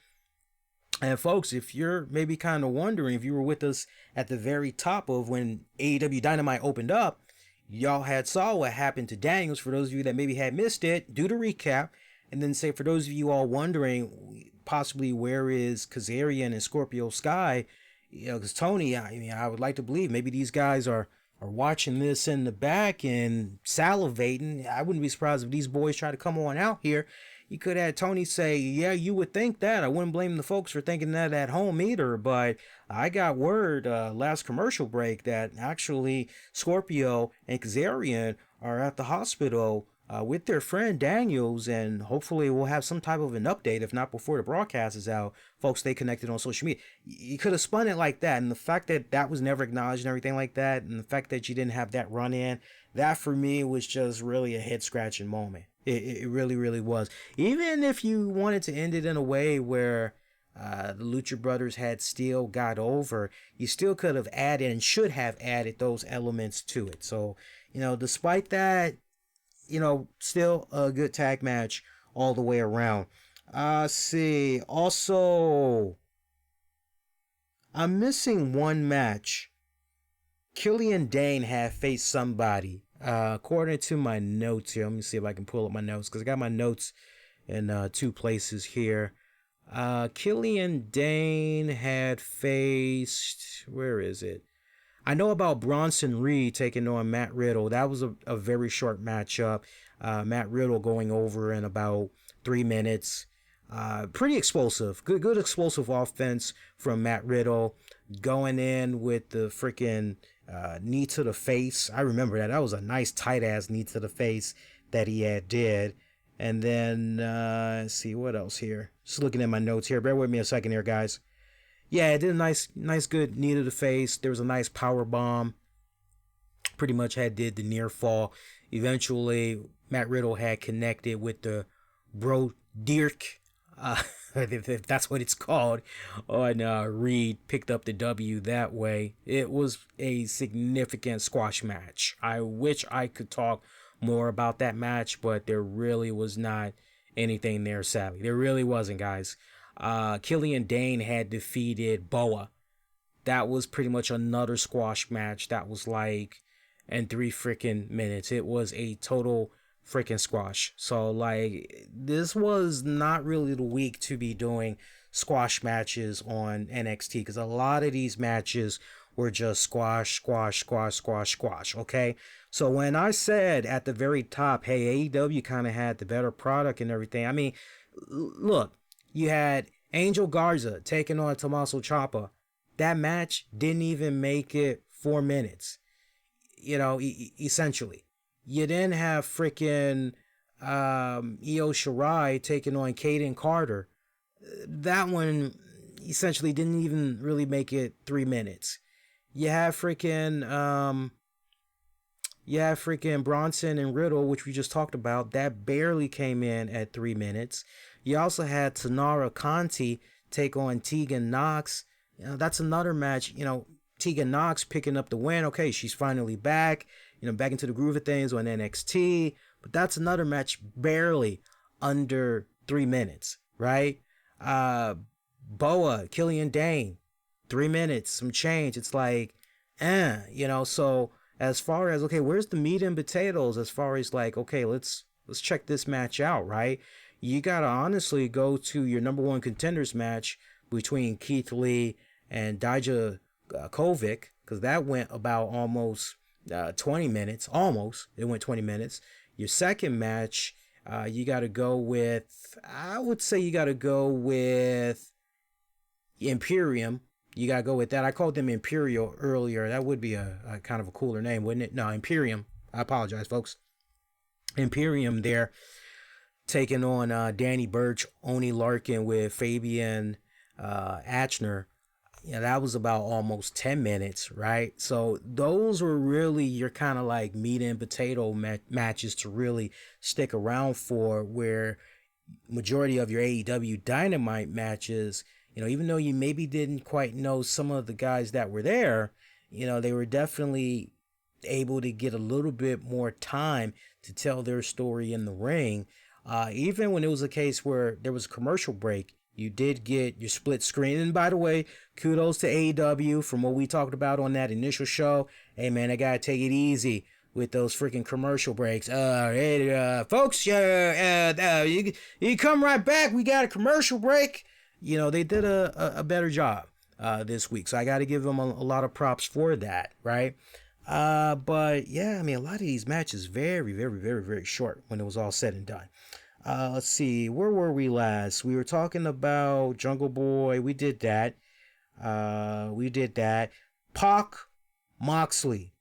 and folks, if you're maybe kind of wondering, if you were with us at the very top of when AEW Dynamite opened up, y'all had saw what happened to Daniels. For those of you that maybe had missed it, do the recap, and then say, for those of you all wondering possibly where is Kazarian and Scorpio Sky, because Tony, I mean, I would like to believe maybe these guys are watching this in the back and salivating. I wouldn't be surprised if these boys try to come on out here. You could have Tony say, yeah, you would think that. I wouldn't blame the folks for thinking that at home either, but I got word last commercial break that actually Scorpio and Kazarian are at the hospital with their friend Daniels, and hopefully we'll have some type of an update, if not before the broadcast is out. Folks, stay connected on social media. You could have spun it like that, and the fact that that was never acknowledged and everything like that, and the fact that you didn't have that run in, that for me was just really a head scratching moment. It really, really was. Even if you wanted to end it in a way where the Lucha Brothers had still got over, you still could have added and should have added those elements to it. So, despite that, still a good tag match all the way around. See. Also, I'm missing one match. Killian Dane had faced somebody. According to my notes here, let me see if I can pull up my notes, because I got my notes in two places here. Killian Dane had faced, where is it? I know about Bronson Reed taking on Matt Riddle. That was a very short matchup. Matt Riddle going over in about 3 minutes. Pretty explosive. Good explosive offense from Matt Riddle. Going in with the freaking knee to the face. I remember that. That was a nice tight-ass knee to the face that he did. And then, let's see, what else here? Just looking at my notes here. Bear with me a second here, guys. Yeah, it did a nice good knee to the face. There was a nice power bomb. Pretty much did the near fall. Eventually, Matt Riddle had connected with the Bro Dirk, if that's what it's called, on Reed. Picked up the W that way. It was a significant squash match. I wish I could talk more about that match, but there really was not anything there, sadly. There really wasn't, guys. Killian Dane had defeated Boa. That was pretty much another squash match that was like in 3 freaking minutes. It was a total freaking squash. So like, this was not really the week to be doing squash matches on NXT, because a lot of these matches were just squash. Okay, so when I said at the very top, hey, AEW kind of had the better product and everything, I mean, look, you had Angel Garza taking on Tommaso Ciampa. That match didn't even make it 4 minutes. Essentially. You then have freaking Io Shirai taking on Kaden Carter. That one essentially didn't even really make it 3 minutes. You have freaking Bronson and Riddle, which we just talked about. That barely came in at 3 minutes. You also had Tanara Conti take on Tegan Nox. That's another match. Tegan Nox picking up the win. Okay, she's finally back. Back into the groove of things on NXT. But that's another match barely under 3 minutes, right? Boa, Killian Dane, 3 minutes, some change. It's like, so as far as, okay, where's the meat and potatoes as far as like, okay, let's check this match out, right? You gotta honestly go to your number one contenders match between Keith Lee and Dijakovic, because that went about almost 20 minutes. Almost. It went 20 minutes. Your second match, you got to go with, I would say you got to go with Imperium. You got to go with that. I called them Imperial earlier. That would be a kind of a cooler name, wouldn't it? No, Imperium. I apologize, folks. Imperium there, taking on Danny Burch, Oni Larkin with Fabian Achner. That was about almost 10 minutes, right? So those were really your kind of like meat and potato matches to really stick around for, where majority of your AEW Dynamite matches, even though you maybe didn't quite know some of the guys that were there, they were definitely able to get a little bit more time to tell their story in the ring. Even when it was a case where there was a commercial break, you did get your split screen. And by the way, kudos to AEW from what we talked about on that initial show. Hey man, I gotta take it easy with those freaking commercial breaks. Folks, you come right back. We got a commercial break. They did a better job this week. So I got to give them a lot of props for that, right? But yeah, I mean, a lot of these matches very, very, very, very short when it was all said and done. Let's see, where were we last? We were talking about Jungle Boy. We did that. Pac, Moxley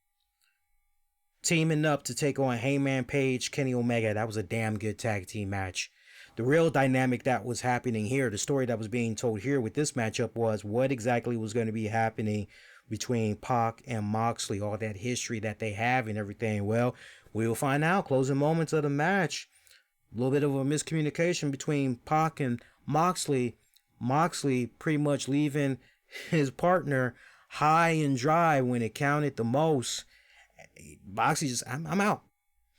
teaming up to take on Hangman Page, Kenny Omega. That was a damn good tag team match. The real dynamic that was happening here, the story that was being told here with this matchup was what exactly was going to be happening between Pac and Moxley, all that history that they have and everything. Well, we will find out. Closing moments of the match. A little bit of a miscommunication between Pac and Moxley. Moxley pretty much leaving his partner high and dry when it counted the most. Moxley just, I'm out.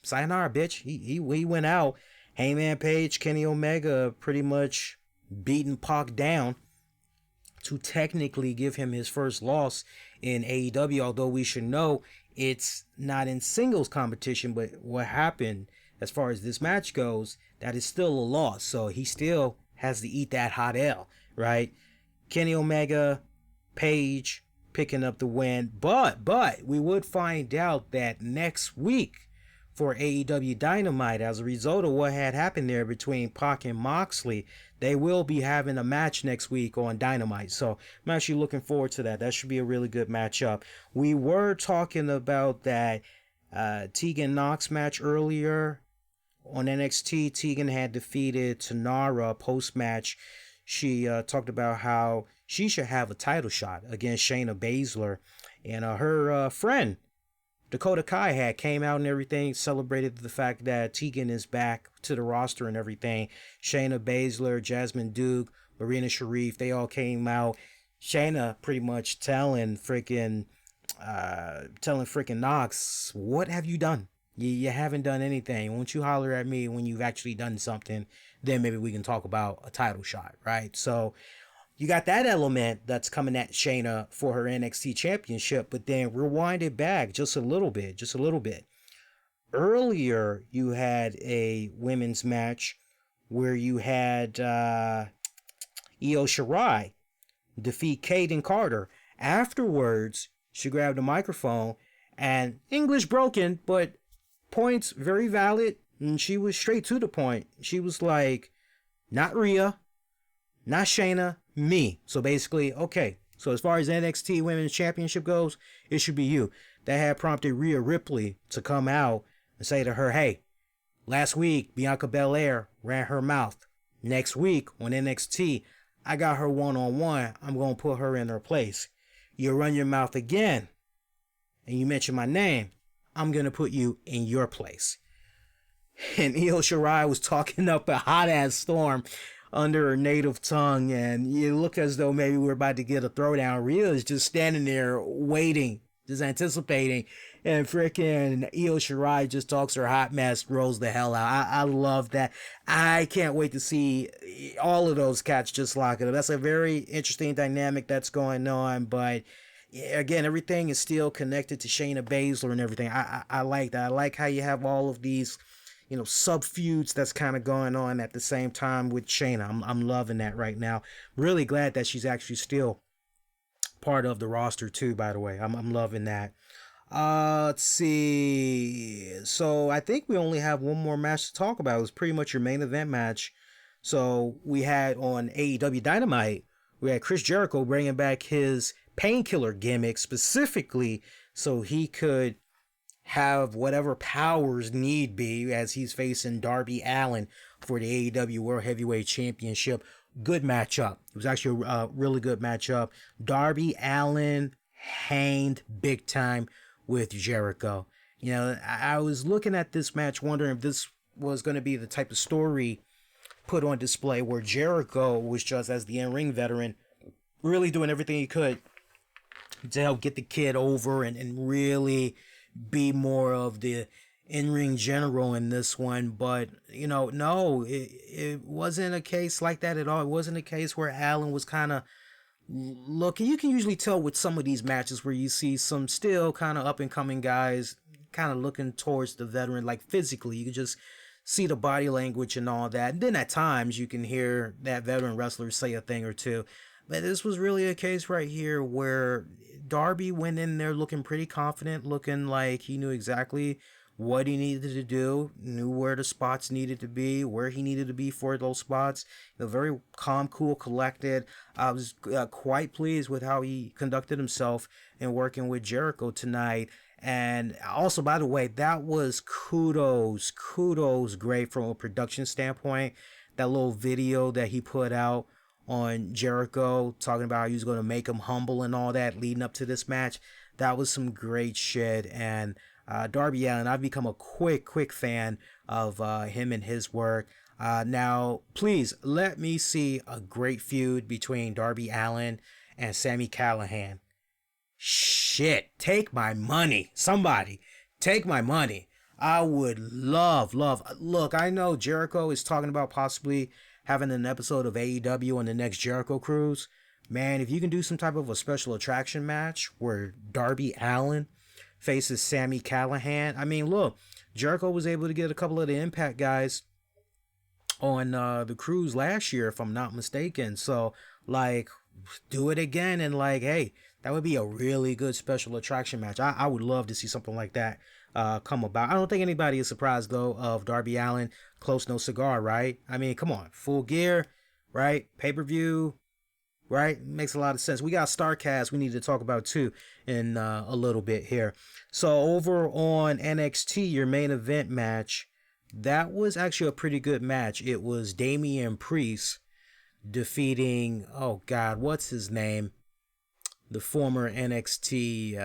Sayonara, bitch. He went out. Hangman Page, Kenny Omega pretty much beating Pac down to technically give him his first loss in AEW, although we should know it's not in singles competition, but what happened as far as this match goes, that is still a loss, so he still has to eat that hot L, right? Kenny Omega, Page picking up the win, but we would find out that next week for AEW Dynamite, as a result of what had happened there between Pac and Moxley, they will be having a match next week on Dynamite. So I'm actually looking forward to that. That should be a really good matchup. We were talking about that Tegan Nox match earlier on NXT. Tegan had defeated Tanara post-match. She talked about how she should have a title shot against Shayna Baszler. And her friend, Dakota Kai, had came out and everything, celebrated the fact that Tegan is back to the roster and everything. Shayna Baszler, Jasmine Duke, Marina Sharif, they all came out. Shayna pretty much telling freaking Nox, what have you done? You haven't done anything. Won't you holler at me when you've actually done something? Then maybe we can talk about a title shot, right? So you got that element that's coming at Shayna for her NXT championship, but then rewind it back just a little bit. Earlier, you had a women's match where you had Io Shirai defeat Kaden Carter. Afterwards, she grabbed a microphone and English broken, but points very valid, and she was straight to the point. She was like, not Rhea, not Shayna, me. So basically, okay, so as far as NXT Women's Championship goes, it should be you. That had prompted Rhea Ripley to come out and say to her, hey, last week Bianca Belair ran her mouth. Next week on NXT, I got her one-on-one. I'm going to put her in her place. You run your mouth again and you mention my name, I'm going to put you in your place. And Io Shirai was talking up a hot-ass storm under her native tongue, and you look as though maybe we're about to get a throwdown. Rhea is just standing there waiting, just anticipating, and freaking Io Shirai just talks her hot mess, rolls the hell out. I love that. I can't wait to see all of those cats just lock it up. That's a very interesting dynamic that's going on, but again, everything is still connected to Shayna Baszler and everything. I like that. I like how you have all of these, sub feuds that's kind of going on at the same time with Shayna. I'm loving that right now. Really glad that she's actually still part of the roster too, by the way. I'm loving that. Let's see. So I think we only have one more match to talk about. It was pretty much your main event match. So we had on AEW Dynamite, we had Chris Jericho bringing back his painkiller gimmick specifically so he could have whatever powers need be as he's facing Darby Allin for the AEW World Heavyweight Championship. Good matchup. It was actually a really good matchup. Darby Allin hanged big time with Jericho. I was looking at this match wondering if this was going to be the type of story put on display where Jericho was just, as the in-ring veteran, really doing everything he could to help get the kid over and really be more of the in-ring general in this one. But no, it wasn't a case like that at all. It wasn't a case where Allen was kind of looking. You can usually tell with some of these matches where you see some still kind of up and coming guys kind of looking towards the veteran, like physically you can just see the body language and all that. And then at times you can hear that veteran wrestler say a thing or two. But this was really a case right here where Darby went in there looking pretty confident, looking like he knew exactly what he needed to do, knew where the spots needed to be, where he needed to be for those spots. Very calm, cool, collected. I was quite pleased with how he conducted himself in working with Jericho tonight. And also, by the way, that was kudos great from a production standpoint. That little video that he put out on Jericho talking about how he was going to make him humble and all that leading up to this match. That was some great shit. And Darby Allin, I've become a quick fan of him and his work. Now, please let me see a great feud between Darby Allin and Sami Callihan. Shit, take my money. Somebody, take my money. I would love. Look, I know Jericho is talking about possibly having an episode of AEW on the next Jericho Cruise. Man, if you can do some type of a special attraction match where Darby Allin faces Sami Callihan. I mean, look, Jericho was able to get a couple of the Impact guys on the cruise last year, if I'm not mistaken. So, like, do it again and, like, hey, that would be a really good special attraction match. I would love to see something like that come about. I don't think anybody is surprised, though, of Darby Allin, Close No Cigar, right? I mean, come on, Full Gear, right? Pay-per-view, right? Makes a lot of sense. We got StarCast we need to talk about, too, in a little bit here. So, over on NXT, your main event match, that was actually a pretty good match. It was Damian Priest defeating, oh, God, what's his name? The former NXT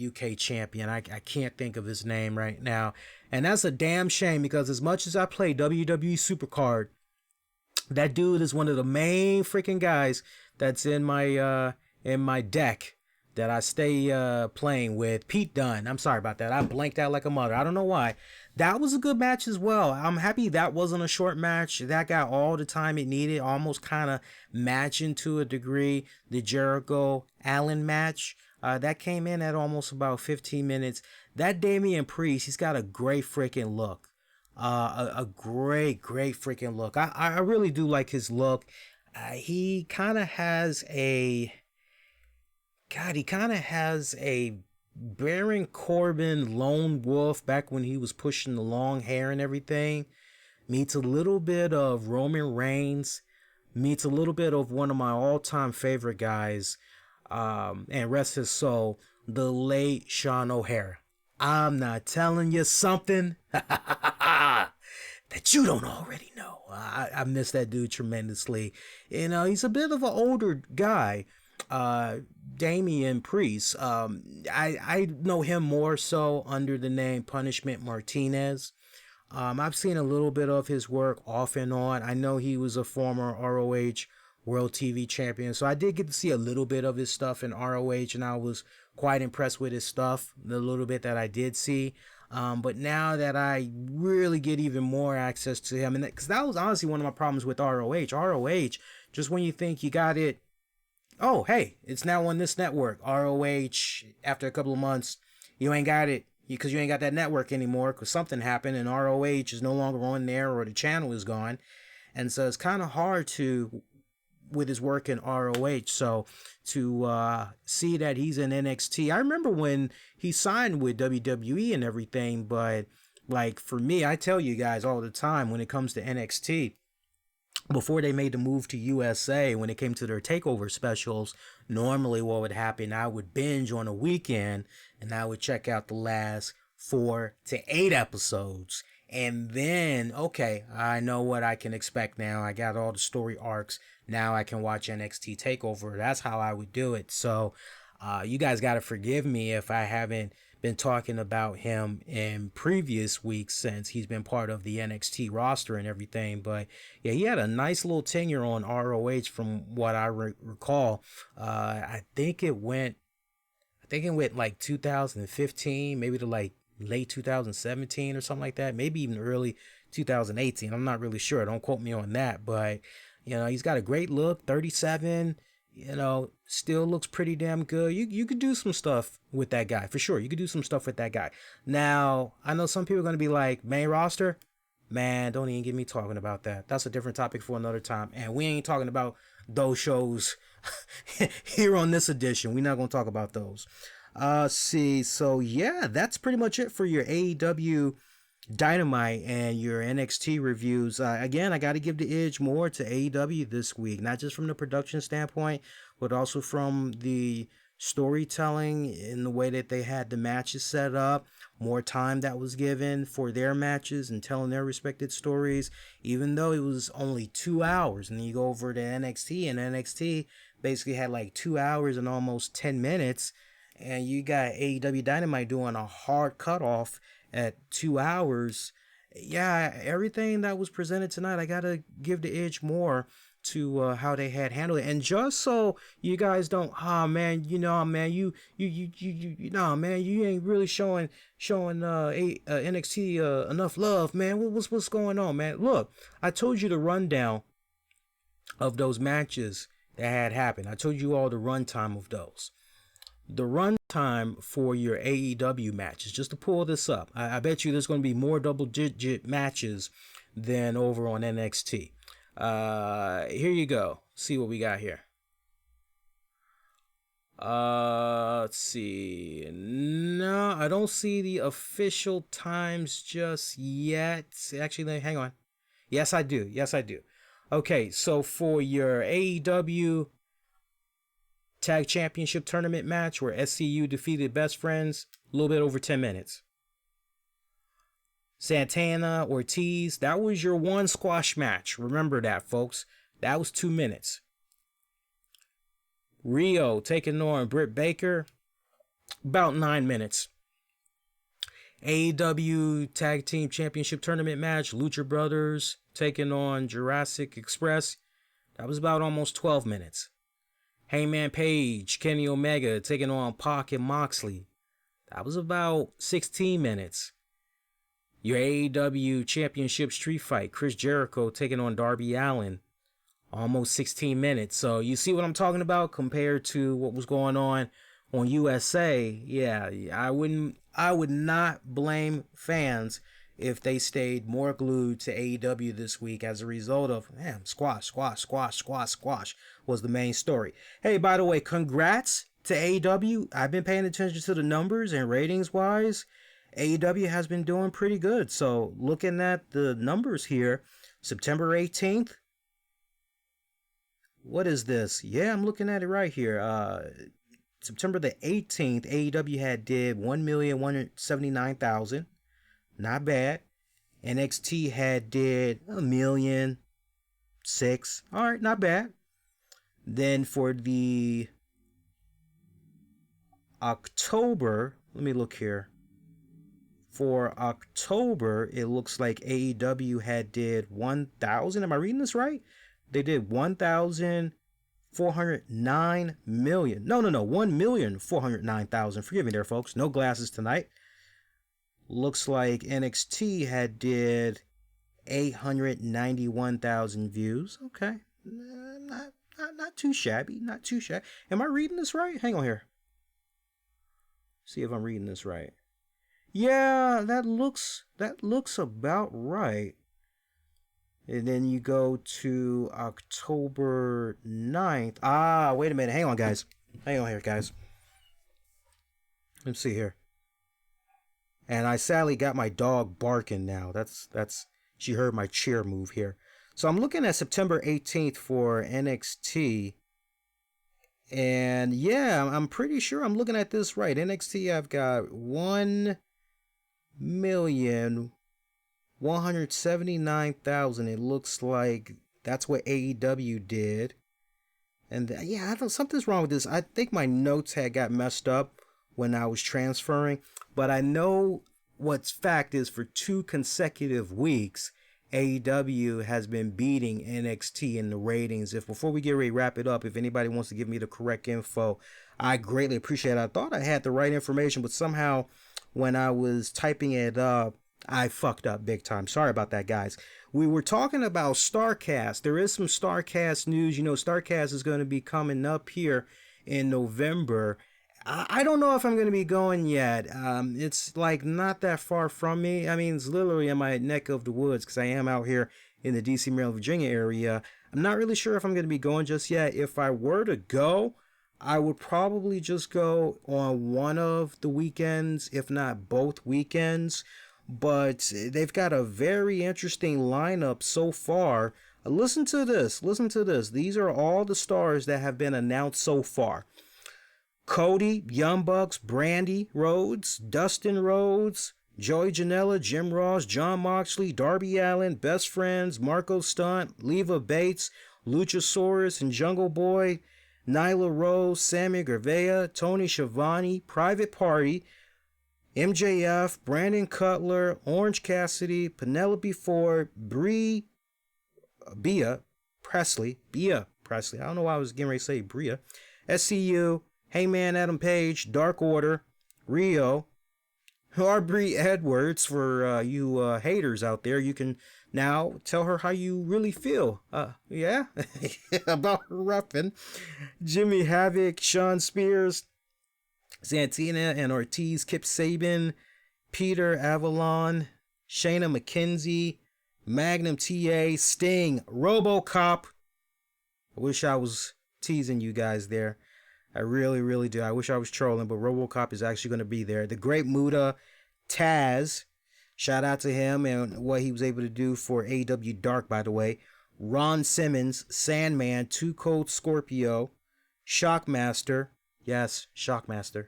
UK champion. I can't think of his name right now. And that's a damn shame because as much as I play WWE Supercard, that dude is one of the main freaking guys that's in my deck that I stay playing with. Pete Dunne. I'm sorry about that. I blanked out like a mother. I don't know why. That was a good match as well. I'm happy that wasn't a short match. That got all the time it needed, almost kind of matching to a degree the Jericho Allen match. That came in at almost about 15 minutes. That Damian Priest, he's got a great freaking look. A great freaking look. I really do like his look. He kind of has a Baron Corbin lone wolf back when he was pushing the long hair and everything. Meets a little bit of Roman Reigns. Meets a little bit of one of my all-time favorite guys. And rest his soul, the late Sean O'Hara. I'm not telling you something that you don't already know. I miss that dude tremendously. You know, he's a bit of an older guy. Damian Priest. I know him more so under the name Punishment Martinez. I've seen a little bit of his work off and on. I know he was a former ROH World TV Champion, so I did get to see a little bit of his stuff in ROH, and I was quite impressed with his stuff, the little bit that I did see. But now that I really get even more access to him, and because that was honestly one of my problems with ROH. ROH, just when you think you got it, oh, hey, it's now on this network. ROH, after a couple of months, you ain't got it because you ain't got that network anymore because something happened and ROH is no longer on there or the channel is gone. And so it's kind of hard to, with his work in ROH, so to see that he's in NXT. I remember when he signed with WWE and everything, but like for me, I tell you guys all the time when it comes to NXT, before they made the move to USA, when it came to their takeover specials, normally what would happen, I would binge on a weekend and I would check out the last 4 to 8 episodes. And then, okay, I know what I can expect now. I got all the story arcs. Now I can watch NXT TakeOver. That's how I would do it. So you guys got to forgive me if I haven't been talking about him in previous weeks since he's been part of the NXT roster and everything. But yeah, he had a nice little tenure on ROH from what I recall. I think it went like 2015, maybe to like late 2017 or something like that. Maybe even early 2018. I'm not really sure. Don't quote me on that. But, you know, he's got a great look, 37. You know, still looks pretty damn good. You could do some stuff with that guy, for sure. You could do some stuff with that guy. Now, I know some people are going to be like, main roster? Man, don't even get me talking about that. That's a different topic for another time. And we ain't talking about those shows here on this edition. We're not going to talk about those. See, so yeah, that's pretty much it for your AEW Dynamite and your NXT reviews. Again, I got to give the edge more to AEW this week, not just from the production standpoint, but also from the storytelling in the way that they had the matches set up, more time that was given for their matches and telling their respected stories, even though it was only 2 hours. And then you go over to NXT, and NXT basically had like 2 hours and almost 10 minutes. And you got AEW Dynamite doing a hard cutoff at 2 hours. Yeah, everything that was presented tonight, I gotta give the edge more to how they had handled it. And just so you guys don't, man, man, you man, you ain't really showing NXT enough love, man. What's going on, man? Look, I told you the rundown of those matches that had happened. I told you all the runtime of those. The runtime for your AEW matches, just to pull this up, I bet you there's going to be more double-digit matches than over on NXT. Here you go. See what we got here. Let's see. No, I don't see the official times just yet. Actually, hang on. Yes, I do. Okay, so for your AEW Tag Championship Tournament match where SCU defeated Best Friends, a little bit over 10 minutes. Santana Ortiz, that was your one squash match. Remember that, folks. That was 2 minutes. Rio taking on Britt Baker, about 9 minutes. AEW Tag Team Championship Tournament match, Lucha Brothers taking on Jurassic Express. That was about almost 12 minutes. Hangman Page, Kenny Omega taking on Pac and Moxley. That was about 16 minutes. Your AEW Championship Street Fight, Chris Jericho taking on Darby Allin. Almost 16 minutes. So you see what I'm talking about compared to what was going on USA. Yeah, I would not blame fans if they stayed more glued to AEW this week as a result of, squash was the main story. Hey, by the way, congrats to AEW. I've been paying attention to the numbers, and ratings wise, AEW has been doing pretty good. So looking at the numbers here, September 18th, what is this? Yeah, I'm looking at it right here. September the 18th, AEW had did 1,179,000. Not bad. NXT had did 1,000,006. All right, not bad. Then for the October, let me look here. For October, it looks like AEW had did 1,000. Am I reading this right? They did 1,409 million. No, 1,409,000. Forgive me there, folks. No glasses tonight. Looks like NXT had did 891,000 views. Okay. Not too shabby. Not too shabby. Am I reading this right? Hang on here. See if I'm reading this right. Yeah, that looks about right. And then you go to October 9th. Wait a minute. Hang on, guys. Hang on here, guys. Let's see here. And I sadly got my dog barking now. That's she heard my chair move here. So I'm looking at September 18th for NXT. And yeah, I'm pretty sure I'm looking at this right. NXT, I've got 1,179,000. It looks like that's what AEW did. And yeah, I thought something's wrong with this. I think my notes had got messed up when I was transferring. But I know what's fact is for 2 consecutive weeks, AEW has been beating NXT in the ratings. Before we get ready to wrap it up, if anybody wants to give me the correct info, I greatly appreciate it. I thought I had the right information, but somehow when I was typing it up, I fucked up big time. Sorry about that, guys. We were talking about StarCast. There is some StarCast news. You know, StarCast is going to be coming up here in November. I don't know if I'm going to be going yet. It's like not that far from me. I mean, it's literally in my neck of the woods because I am out here in the DC, Maryland, Virginia area. I'm not really sure if I'm going to be going just yet. If I were to go, I would probably just go on one of the weekends, if not both weekends. But they've got a very interesting lineup so far. Listen to this. Listen to this. These are all the stars that have been announced so far. Cody, Young Bucks, Brandy Rhodes, Dustin Rhodes, Joey Janela, Jim Ross, John Moxley, Darby Allin, Best Friends, Marco Stunt, Leva Bates, Luchasaurus and Jungle Boy, Nyla Rose, Sammy Guevara, Tony Schiavone, Private Party, MJF, Brandon Cutler, Orange Cassidy, Penelope Ford, Bea Presley. I don't know why I was getting ready to say Bria. SCU, Heyman Adam Page, Dark Order, Rio, Aubrey Edwards. For you haters out there, you can now tell her how you really feel. Yeah, about her repping. Jimmy Havoc, Sean Spears, Santina and Ortiz, Kip Sabian, Peter Avalon, Shayna McKenzie, Magnum TA, Sting, RoboCop. I wish I was teasing you guys there. I really, really do. I wish I was trolling, but RoboCop is actually going to be there. The Great Muta, Taz. Shout out to him and what he was able to do for AEW Dark, by the way. Ron Simmons, Sandman, Too Cold Scorpio, Shockmaster. Yes, Shockmaster.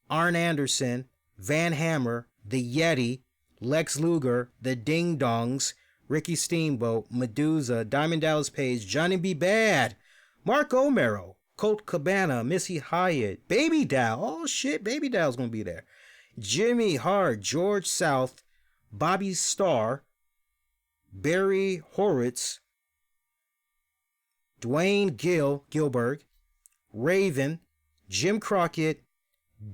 Arn Anderson, Van Hammer, The Yeti, Lex Luger, The Ding Dongs, Ricky Steamboat, Medusa, Diamond Dallas Page, Johnny B. Bad, Mark Omero, Colt Cabana, Missy Hyatt, Baby Doll. Oh shit, Baby Doll's gonna be there. Jimmy Hart, George South, Bobby Starr, Barry Horowitz, Dwayne Gilbert, Raven, Jim Crockett,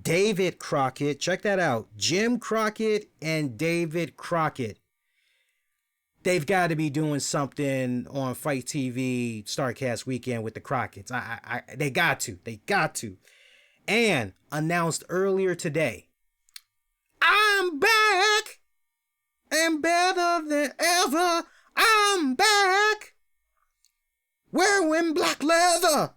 David Crockett. Check that out. Jim Crockett and David Crockett. They've got to be doing something on Fight TV Starrcast weekend with the Crockett's. They got to. They got to. And announced earlier today, I'm back and better than ever. I'm back wearing black leather.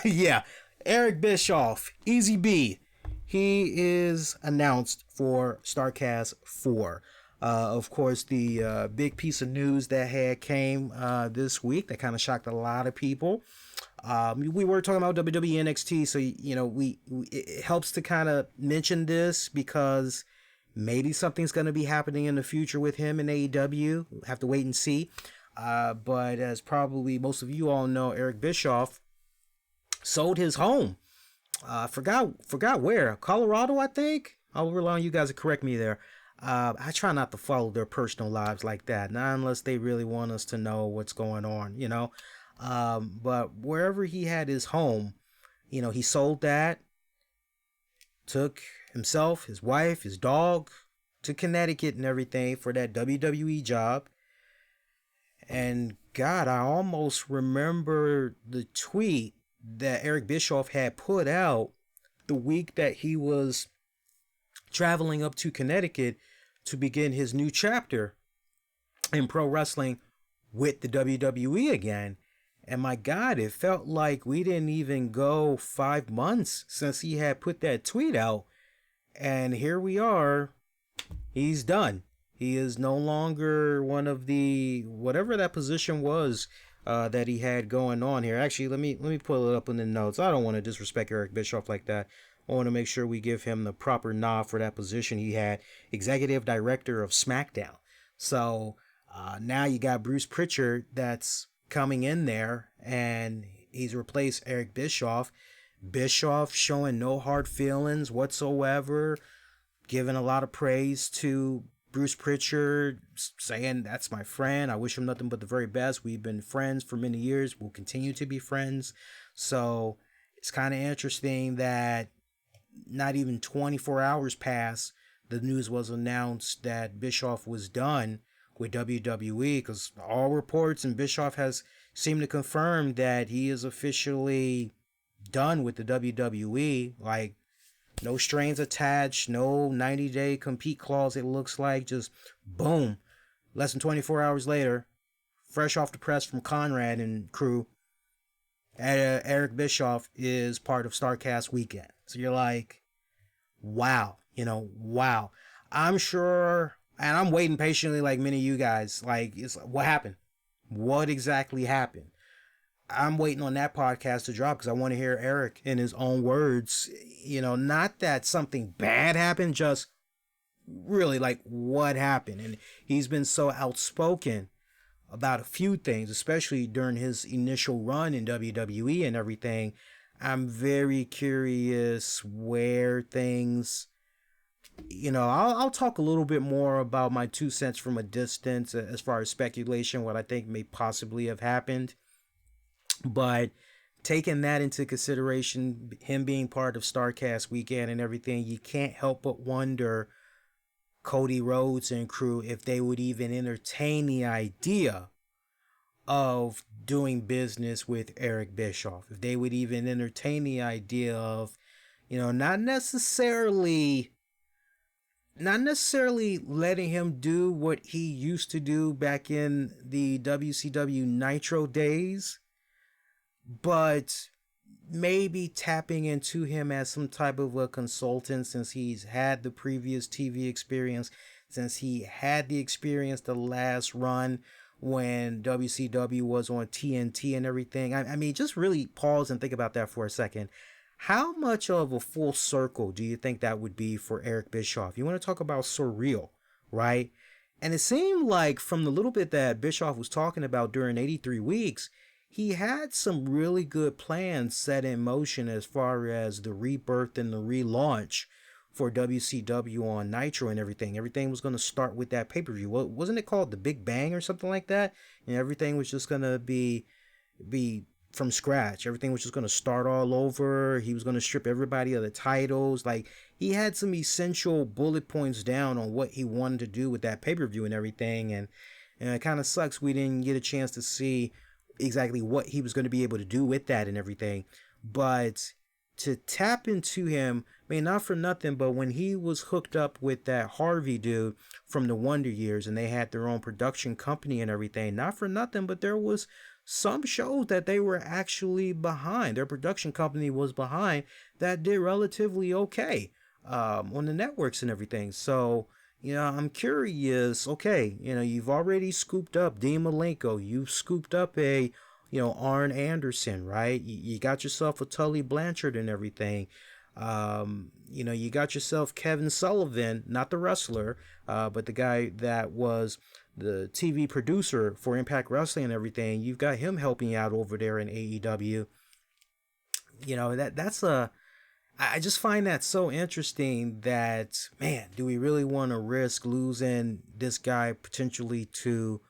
Yeah, Eric Bischoff, Easy B. He is announced for Starrcast 4. Of course, the big piece of news that had came this week that kind of shocked a lot of people. We were talking about WWE NXT, so it helps to kind of mention this because maybe something's going to be happening in the future with him in AEW. We'll have to wait and see. But as probably most of you all know, Eric Bischoff sold his home. Forgot where. Colorado, I think. I'll rely on you guys to correct me there. I try not to follow their personal lives like that, not unless they really want us to know what's going on, But wherever he had his home, he sold that, took himself, his wife, his dog to Connecticut and everything for that WWE job. And God, I almost remember the tweet that Eric Bischoff had put out the week that he was traveling up to Connecticut to begin his new chapter in pro wrestling with the WWE again. And my God, it felt like we didn't even go 5 months since he had put that tweet out. And here we are. He's done. He is no longer one of the, whatever that position was that he had going on here. Actually, let me pull it up in the notes. I don't want to disrespect Eric Bischoff like that. I want to make sure we give him the proper nod for that position he had. Executive Director of SmackDown. So now you got Bruce Pritchard that's coming in there, and he's replaced Eric Bischoff. Bischoff showing no hard feelings whatsoever, giving a lot of praise to Bruce Pritchard, saying that's my friend. I wish him nothing but the very best. We've been friends for many years. We'll continue to be friends. So it's kind of interesting that not even 24 hours passed, the news was announced that Bischoff was done with WWE, because all reports and Bischoff has seemed to confirm that he is officially done with the WWE. Like, no strings attached, no 90-day compete clause, it looks like. Just boom. Less than 24 hours later, fresh off the press from Conrad and crew, Eric Bischoff is part of StarCast Weekend. So you're like, wow, wow. I'm sure, and I'm waiting patiently like many of you guys. Like, it's what happened? What exactly happened? I'm waiting on that podcast to drop because I want to hear Eric in his own words. Not that something bad happened, just really like what happened. And he's been so outspoken about a few things, especially during his initial run in WWE and everything. I'm very curious where things, I'll talk a little bit more about my 2 cents from a distance as far as speculation, what I think may possibly have happened. But taking that into consideration, him being part of StarCast Weekend and everything, you can't help but wonder, Cody Rhodes and crew, if they would even entertain the idea of doing business with Eric Bischoff. If they would even entertain the idea of, not necessarily letting him do what he used to do back in the WCW Nitro days, but maybe tapping into him as some type of a consultant, since he's had the previous TV experience, since he had the experience the last run when WCW was on TNT and everything. I mean, just really pause and think about that for a second. How much of a full circle do you think that would be for Eric Bischoff? You want to talk about surreal, right? And it seemed like from the little bit that Bischoff was talking about during 83 weeks, he had some really good plans set in motion as far as the rebirth and the relaunch for WCW on Nitro and everything. Everything was going to start with that pay-per-view. Wasn't it called The Big Bang or something like that? And everything was just going to be from scratch. Everything was just going to start all over. He was going to strip everybody of the titles. Like, he had some essential bullet points down on what he wanted to do with that pay-per-view and everything. And it kind of sucks we didn't get a chance to see exactly what he was going to be able to do with that and everything. But to tap into him, I mean, not for nothing, but when he was hooked up with that Harvey dude from the Wonder Years and they had their own production company and everything, not for nothing, but there was some shows that they were actually behind. Their production company was behind that did relatively okay on the networks and everything. So, I'm curious. Okay, you've already scooped up Dean Malenko. You've scooped up a, Arn Anderson, right? You got yourself a Tully Blanchard and everything. You got yourself Kevin Sullivan, not the wrestler, but the guy that was the TV producer for Impact Wrestling and everything. You've got him helping out over there in AEW. I just find that so interesting that, man, do we really want to risk losing this guy potentially to...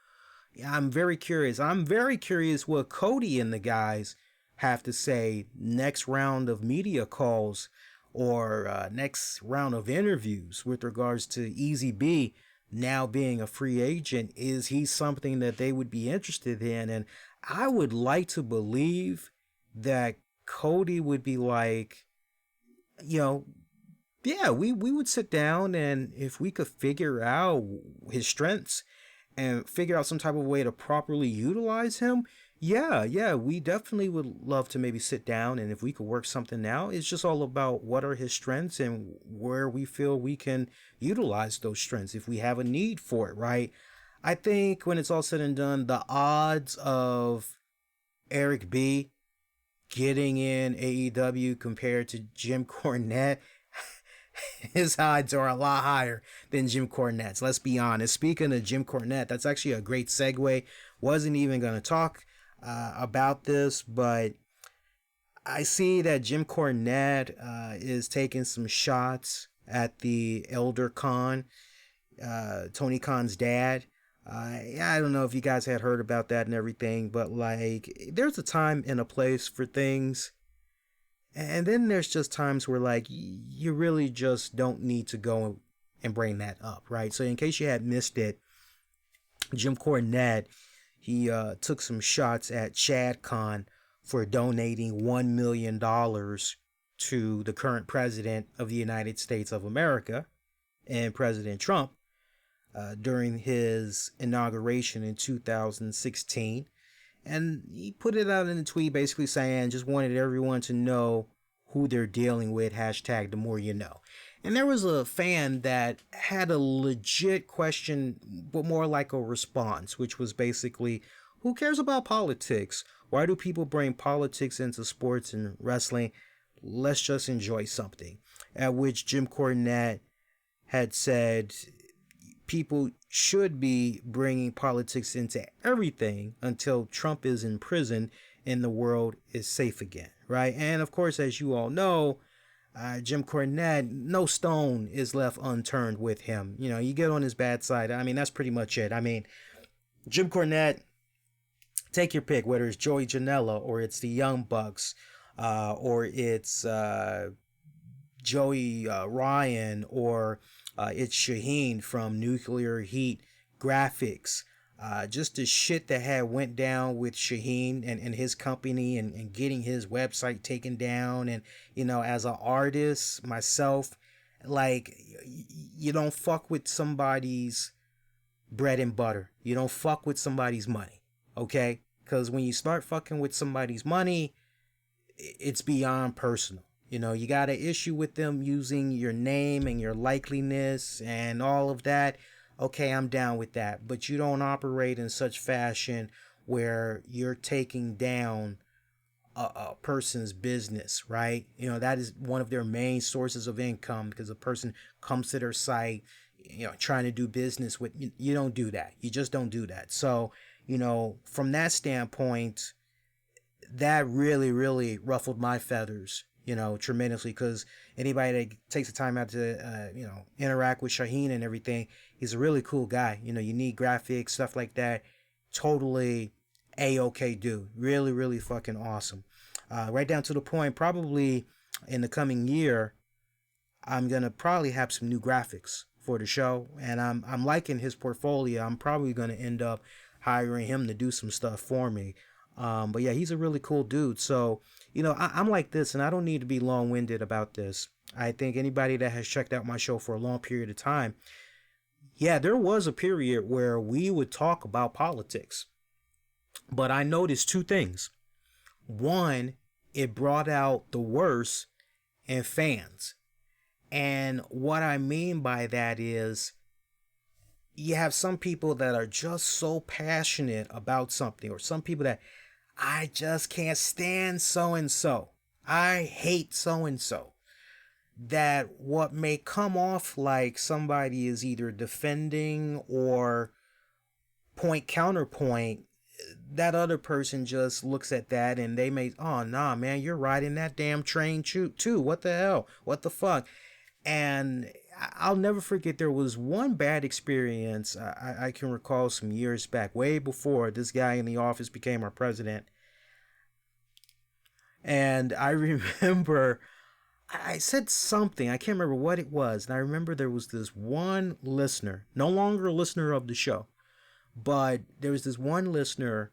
I'm very curious. I'm very curious what Cody and the guys have to say next round of media calls or next round of interviews with regards to Easy B now being a free agent. Is he something that they would be interested in? And I would like to believe that Cody would be like, yeah, we would sit down, and if we could figure out his strengths and figure out some type of way to properly utilize him, yeah, we definitely would love to maybe sit down, and if we could work something out. It's just all about what are his strengths and where we feel we can utilize those strengths if we have a need for it, right? I think when it's all said and done, the odds of Eric B getting in AEW compared to Jim Cornette, his odds are a lot higher than Jim Cornette's. Let's be honest. Speaking of Jim Cornette, that's actually a great segue. Wasn't even going to talk about this, but I see that Jim Cornette is taking some shots at the Elder Khan, Tony Khan's dad. I don't know if you guys had heard about that and everything, but like, there's a time and a place for things. And then there's just times where like you really just don't need to go and bring that up, right? So in case you had missed it, Jim Cornette, he took some shots at Chad Khan for donating $1 million to the current president of the United States of America and President Trump during his inauguration in 2016. And he put it out in a tweet basically saying, just wanted everyone to know who they're dealing with, hashtag the more you know. And there was a fan that had a legit question, but more like a response, which was basically, who cares about politics? Why do people bring politics into sports and wrestling? Let's just enjoy something. At which Jim Cornette had said, people should be bringing politics into everything until Trump is in prison and the world is safe again, right? And of course, as you all know, Jim Cornette, no stone is left unturned with him. You know, you get on his bad side. I mean, that's pretty much it. I mean, Jim Cornette, take your pick, whether it's Joey Janela or it's the Young Bucks or it's Joey Ryan or it's Shaheen from Nuclear Heat Graphics. Just the shit that had went down with Shaheen and his company and getting his website taken down. And, you know, as an artist myself, like, you don't fuck with somebody's bread and butter. You don't fuck with somebody's money, okay? Because when you start fucking with somebody's money, it's beyond personal. You know, you got an issue with them using your name and your likeliness and all of that. Okay, I'm down with that. But you don't operate in such fashion where you're taking down a person's business, right? You know, that is one of their main sources of income because a person comes to their site, you know, trying to do business with you. You don't do that. You just don't do that. So, you know, from that standpoint, that really, really ruffled my feathers, you know, tremendously, because anybody that takes the time out to, you know, interact with Shaheen and everything, he's a really cool guy. You know, you need graphics, stuff like that. Totally A-okay dude. Really, really fucking awesome. Right down to the point, probably in the coming year, I'm going to probably have some new graphics for the show. And I'm liking his portfolio. I'm probably going to end up hiring him to do some stuff for me. But yeah, he's a really cool dude. So, you know, I'm like this, and I don't need to be long-winded about this. I think anybody that has checked out my show for a long period of time, yeah, there was a period where we would talk about politics. But I noticed two things. One, it brought out the worst in fans. And what I mean by that is, you have some people that are just so passionate about something, or some people that, I just can't stand so-and-so. I hate so-and-so. That what may come off like somebody is either defending or counterpoint, that other person just looks at that and they may, oh, nah, man, you're riding that damn train too. What the hell? What the fuck? And I'll never forget, there was one bad experience I can recall some years back, way before this guy in the office became our president. And I remember I said something, I can't remember what it was. And I remember there was this one listener, no longer a listener of the show, but there was this one listener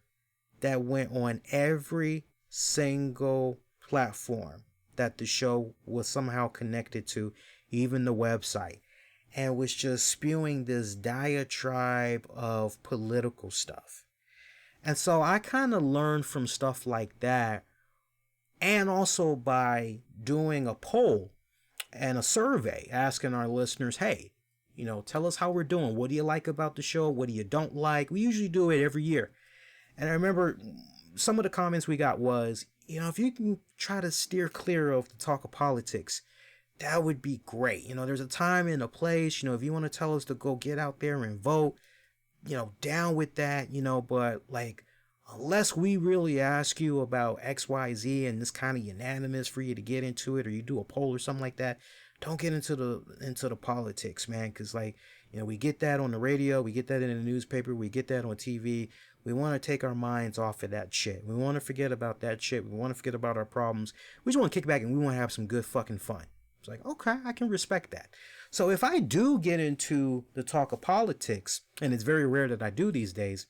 that went on every single platform that the show was somehow connected to, even the website, and was just spewing this diatribe of political stuff. And so I kind of learned from stuff like that, and also by doing a poll and a survey asking our listeners, hey, you know, tell us how we're doing. What do you like about the show? What do you don't like? We usually do it every year. And I remember some of the comments we got was, you know, if you can try to steer clear of the talk of politics, that would be great. You know, there's a time and a place, you know, if you want to tell us to go get out there and vote, you know, down with that, you know, but like, unless we really ask you about XYZ and it's kind of unanimous for you to get into it, or you do a poll or something like that, don't get into the politics, man. Because, like, you know, we get that on the radio, we get that in the newspaper, we get that on TV. We want to take our minds off of that shit. We want to forget about that shit. We want to forget about our problems. We just want to kick back and we want to have some good fucking fun. It's like, okay, I can respect that. So if I do get into the talk of politics, and it's very rare that I do these days,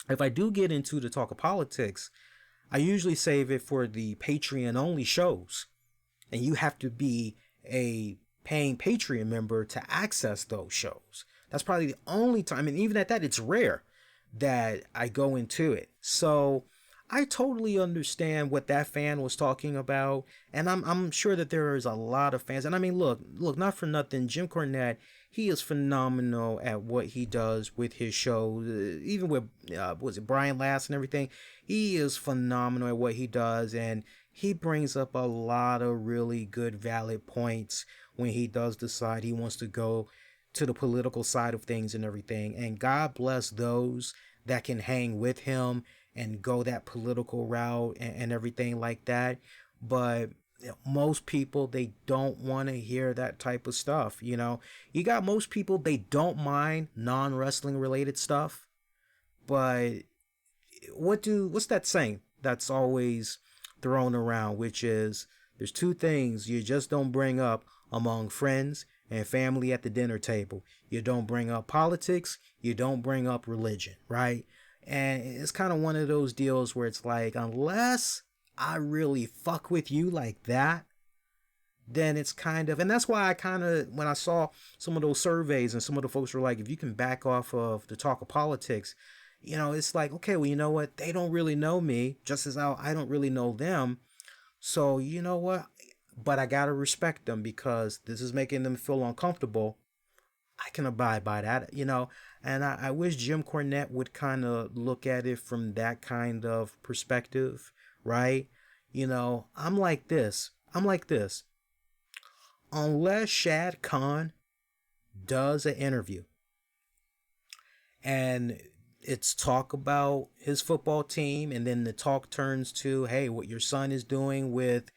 if I do get into the talk of politics, I usually save it for the Patreon only shows. And you have to be a paying Patreon member to access those shows. That's probably the only time, and even at that, it's rare that I go into it. So I totally understand what that fan was talking about, and I'm sure that there is a lot of fans. And I mean, look, not for nothing, Jim Cornette, he is phenomenal at what he does with his shows. Even with was it Brian Last and everything, he is phenomenal at what he does, and he brings up a lot of really good, valid points when he does decide he wants to go to the political side of things and everything. And God bless those that can hang with him and go that political route and everything like that. But most people, they don't want to hear that type of stuff. You know, you got most people, they don't mind non-wrestling related stuff. But what's that saying that's always thrown around, which is there's two things you just don't bring up among friends and family at the dinner table. You don't bring up politics, you don't bring up religion, right? And it's kind of one of those deals where it's like, unless I really fuck with you like that, then it's kind of, and that's why I kind of, when I saw some of those surveys and some of the folks were like, if you can back off of the talk of politics, you know, it's like, okay, well, you know what? They don't really know me, just as I don't really know them. So, you know what? But I got to respect them because this is making them feel uncomfortable. I can abide by that, you know, and I wish Jim Cornette would kind of look at it from that kind of perspective, right? You know, I'm like this. Unless Shad Khan does an interview and it's talk about his football team, and then the talk turns to, hey, what your son is doing with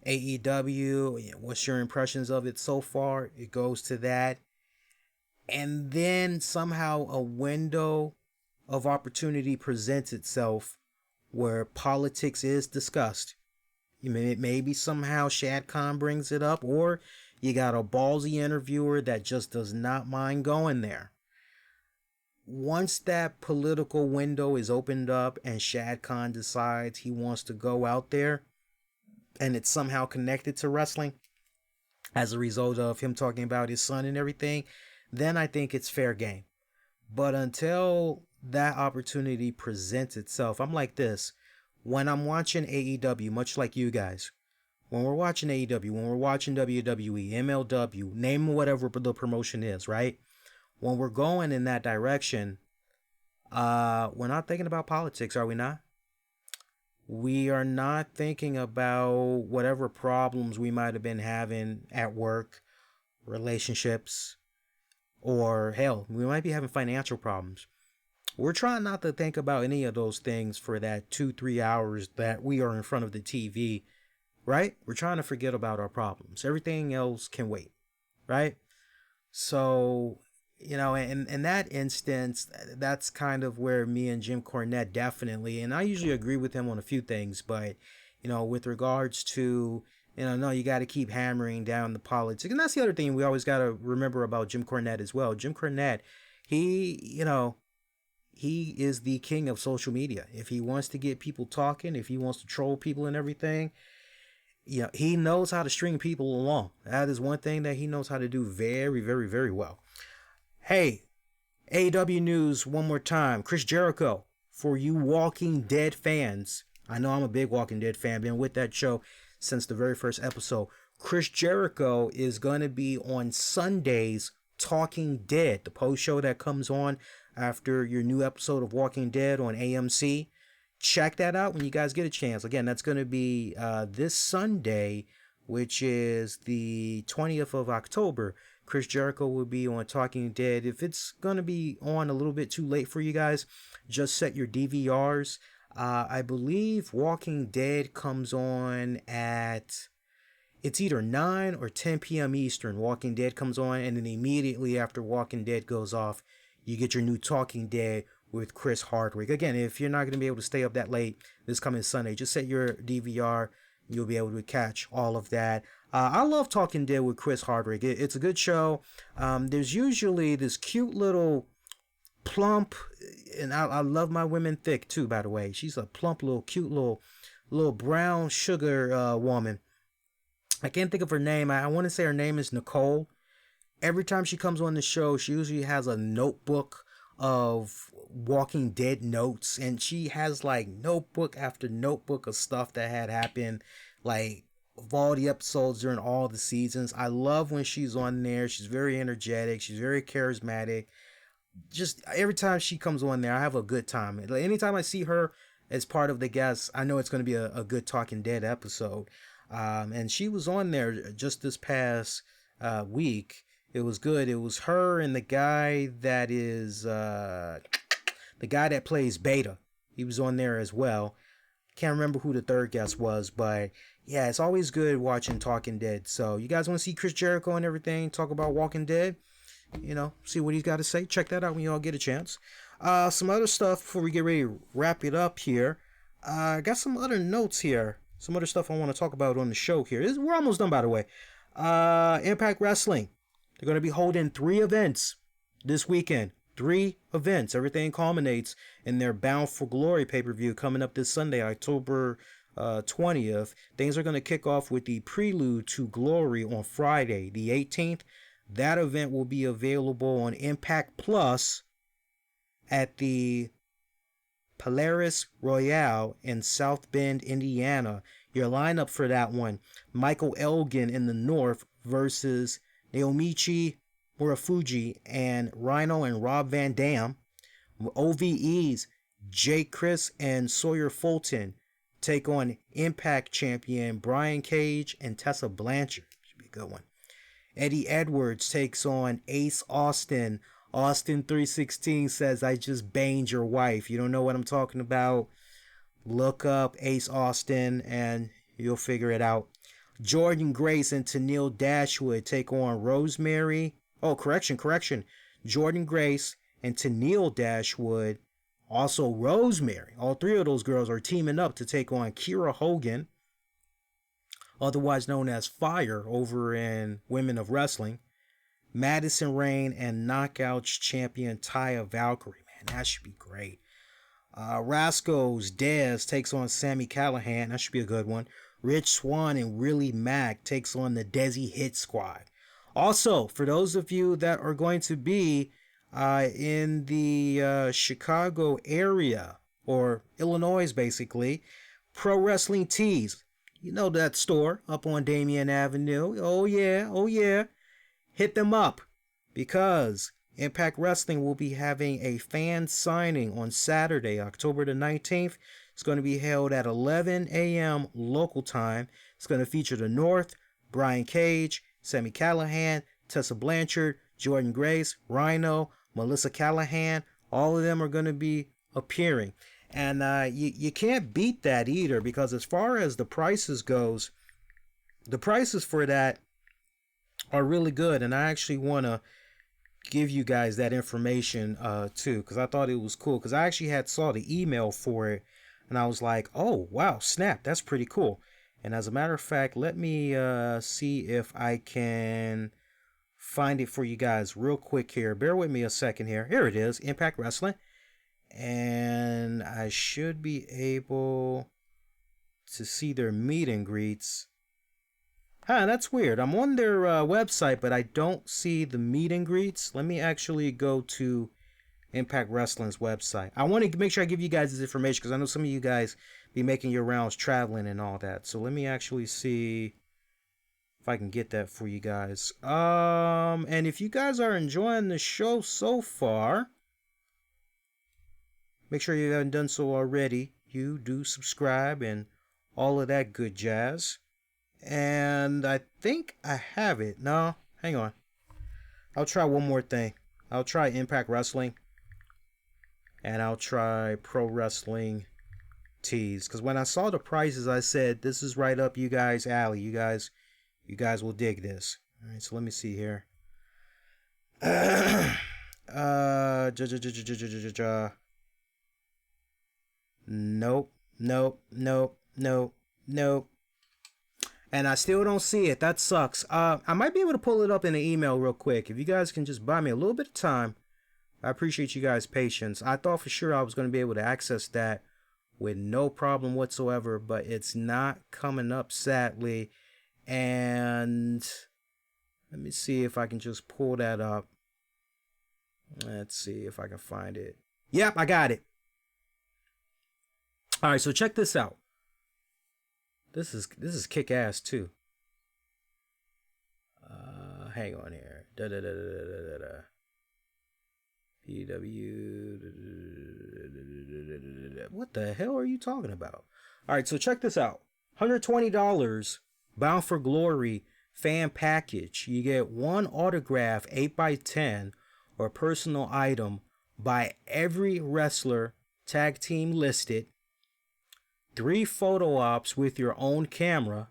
AEW, what's your impressions of it so far? It goes to that. And then somehow a window of opportunity presents itself where politics is discussed. Maybe somehow Shad Khan brings it up, or you got a ballsy interviewer that just does not mind going there. Once that political window is opened up and Shad Khan decides he wants to go out there and it's somehow connected to wrestling as a result of him talking about his son and everything, then I think it's fair game. But until that opportunity presents itself, I'm like this. When I'm watching AEW, much like you guys, when we're watching AEW, when we're watching WWE, MLW, name whatever the promotion is, right? When we're going in that direction, we're not thinking about politics, are we not? We are not thinking about whatever problems we might have been having at work, relationships, or hell, we might be having financial problems. We're trying not to think about any of those things for that 2-3 hours that we are in front of the TV, right? We're trying to forget about our problems. Everything else can wait, right? So, you know, in that instance, that's kind of where me and Jim Cornette definitely, and I usually agree with him on a few things, but, you know, with regards to, you know, no, you got to keep hammering down the politics. And that's the other thing we always got to remember about Jim Cornette as well. Jim Cornette, he is the king of social media. If he wants to get people talking, if he wants to troll people and everything, you know, he knows how to string people along. That is one thing that he knows how to do very, very, very well. Hey, AEW news one more time. Chris Jericho, for you Walking Dead fans. I know I'm a big Walking Dead fan. Been with that show since the very first episode. Chris Jericho is going to be on Sundays Talking Dead, the post show that comes on after your new episode of Walking Dead on AMC. Check that out when you guys get a chance. Again, that's going to be this Sunday, which is the 20th of October. Chris Jericho will be on Talking Dead. If it's going to be on a little bit too late for you guys, just set your DVRs. I believe Walking Dead comes on at, it's either 9 or 10 p.m. Eastern. Walking Dead comes on, and then immediately after Walking Dead goes off, you get your new Talking Dead with Chris Hardwick. Again, if you're not going to be able to stay up that late this coming Sunday, just set your DVR. You'll be able to catch all of that. I love Talking Dead with Chris Hardwick. It's a good show. There's usually this cute little plump, and I love my women thick too, by the way. She's a plump, little, cute, little brown sugar woman. I can't think of her name. I want to say her name is Nicole. Every time she comes on the show, she usually has a notebook of Walking Dead notes, and she has like notebook after notebook of stuff that had happened, like of all the episodes during all the seasons. I love when she's on there. She's very energetic. She's very charismatic. Just every time she comes on there, I have a good time. Anytime I see her as part of the guests, I know it's going to be a good Talking Dead episode. And she was on there just this past week. It was good. It was her and the guy that is the guy that plays Beta. He was on there as well. Can't remember who the third guest was, but yeah, it's always good watching Talking Dead. So you guys want to see Chris Jericho and everything, talk about Walking Dead, see what he's got to say. Check that out when y'all get a chance. Some other stuff before we get ready to wrap it up here. I got some other notes here. Some other stuff I want to talk about on the show here. We're almost done, by the way. Impact Wrestling. They're going to be holding 3 events this weekend. 3 events. Everything culminates in their Bound for Glory pay-per-view coming up this Sunday, October 20th. Things are going to kick off with the Prelude to Glory on Friday, the 18th. That event will be available on Impact Plus at the Polaris Royale in South Bend, Indiana. Your lineup for that one: Michael Elgin in the North versus Naomichi Murafuji and Rhino and Rob Van Dam. OVEs: Jake Chris and Sawyer Fulton take on Impact champion Brian Cage and Tessa Blanchard. Should be a good one. Eddie Edwards takes on Ace Austin. Austin 316 says, "I just banged your wife." You don't know what I'm talking about? Look up Ace Austin and you'll figure it out. Jordan Grace and Tennille Dashwood take on Rosemary. Oh, correction. Jordan Grace and Tennille Dashwood, also Rosemary. All 3 of those girls are teaming up to take on Kiera Hogan, otherwise known as Fire over in Women of Wrestling. Madison Rayne and Knockouts champion Taya Valkyrie. Man, that should be great. Rascals Dez takes on Sami Callihan. That should be a good one. Rich Swann and Willie Mack takes on the Desi Hit Squad. Also, for those of you that are going to be in the Chicago area, or Illinois basically, Pro Wrestling Tees. You know that store up on Damien Avenue. Oh yeah. Hit them up, because Impact Wrestling will be having a fan signing on Saturday, October the 19th. It's going to be held at 11 a.m. local time. It's going to feature the North, Brian Cage, Sami Callihan, Tessa Blanchard, Jordan Grace, Rhino, Melissa Callahan. All of them are going to be appearing. And you can't beat that either, because as far as the prices goes, the prices for that are really good. And I actually want to give you guys that information too, because I thought it was cool, because I actually saw the email for it and I was like, oh wow, snap, that's pretty cool. And as a matter of fact, let me see if I can find it for you guys real quick here. Bear with me a second here. Here it is, Impact Wrestling. And I should be able to see their meet and greets. That's weird. I'm on their website, but I don't see the meet and greets. Let me actually go to Impact Wrestling's website. I want to make sure I give you guys this information, because I know some of you guys be making your rounds traveling and all that. So let me actually see if I can get that for you guys. And if you guys are enjoying the show so far, make sure you haven't done so already. You do subscribe and all of that good jazz. And I think I have it. No, hang on. I'll try one more thing. I'll try Impact Wrestling. And I'll try Pro Wrestling Tees. Because when I saw the prices, I said, this is right up you guys' alley. You guys will dig this. All right, so let me see here. Nope. And I still don't see it. That sucks. I might be able to pull it up in an email real quick. If you guys can just buy me a little bit of time, I appreciate you guys' patience. I thought for sure I was going to be able to access that with no problem whatsoever, but it's not coming up, sadly. And let me see if I can just pull that up. Let's see if I can find it. Yep, I got it. All right, so check this out. This is kick-ass too. Hang on here. PW. What the hell are you talking about? All right, so check this out. $120 Bound for Glory fan package. You get one autograph 8x10 or personal item by every wrestler tag team listed. 3 photo ops with your own camera.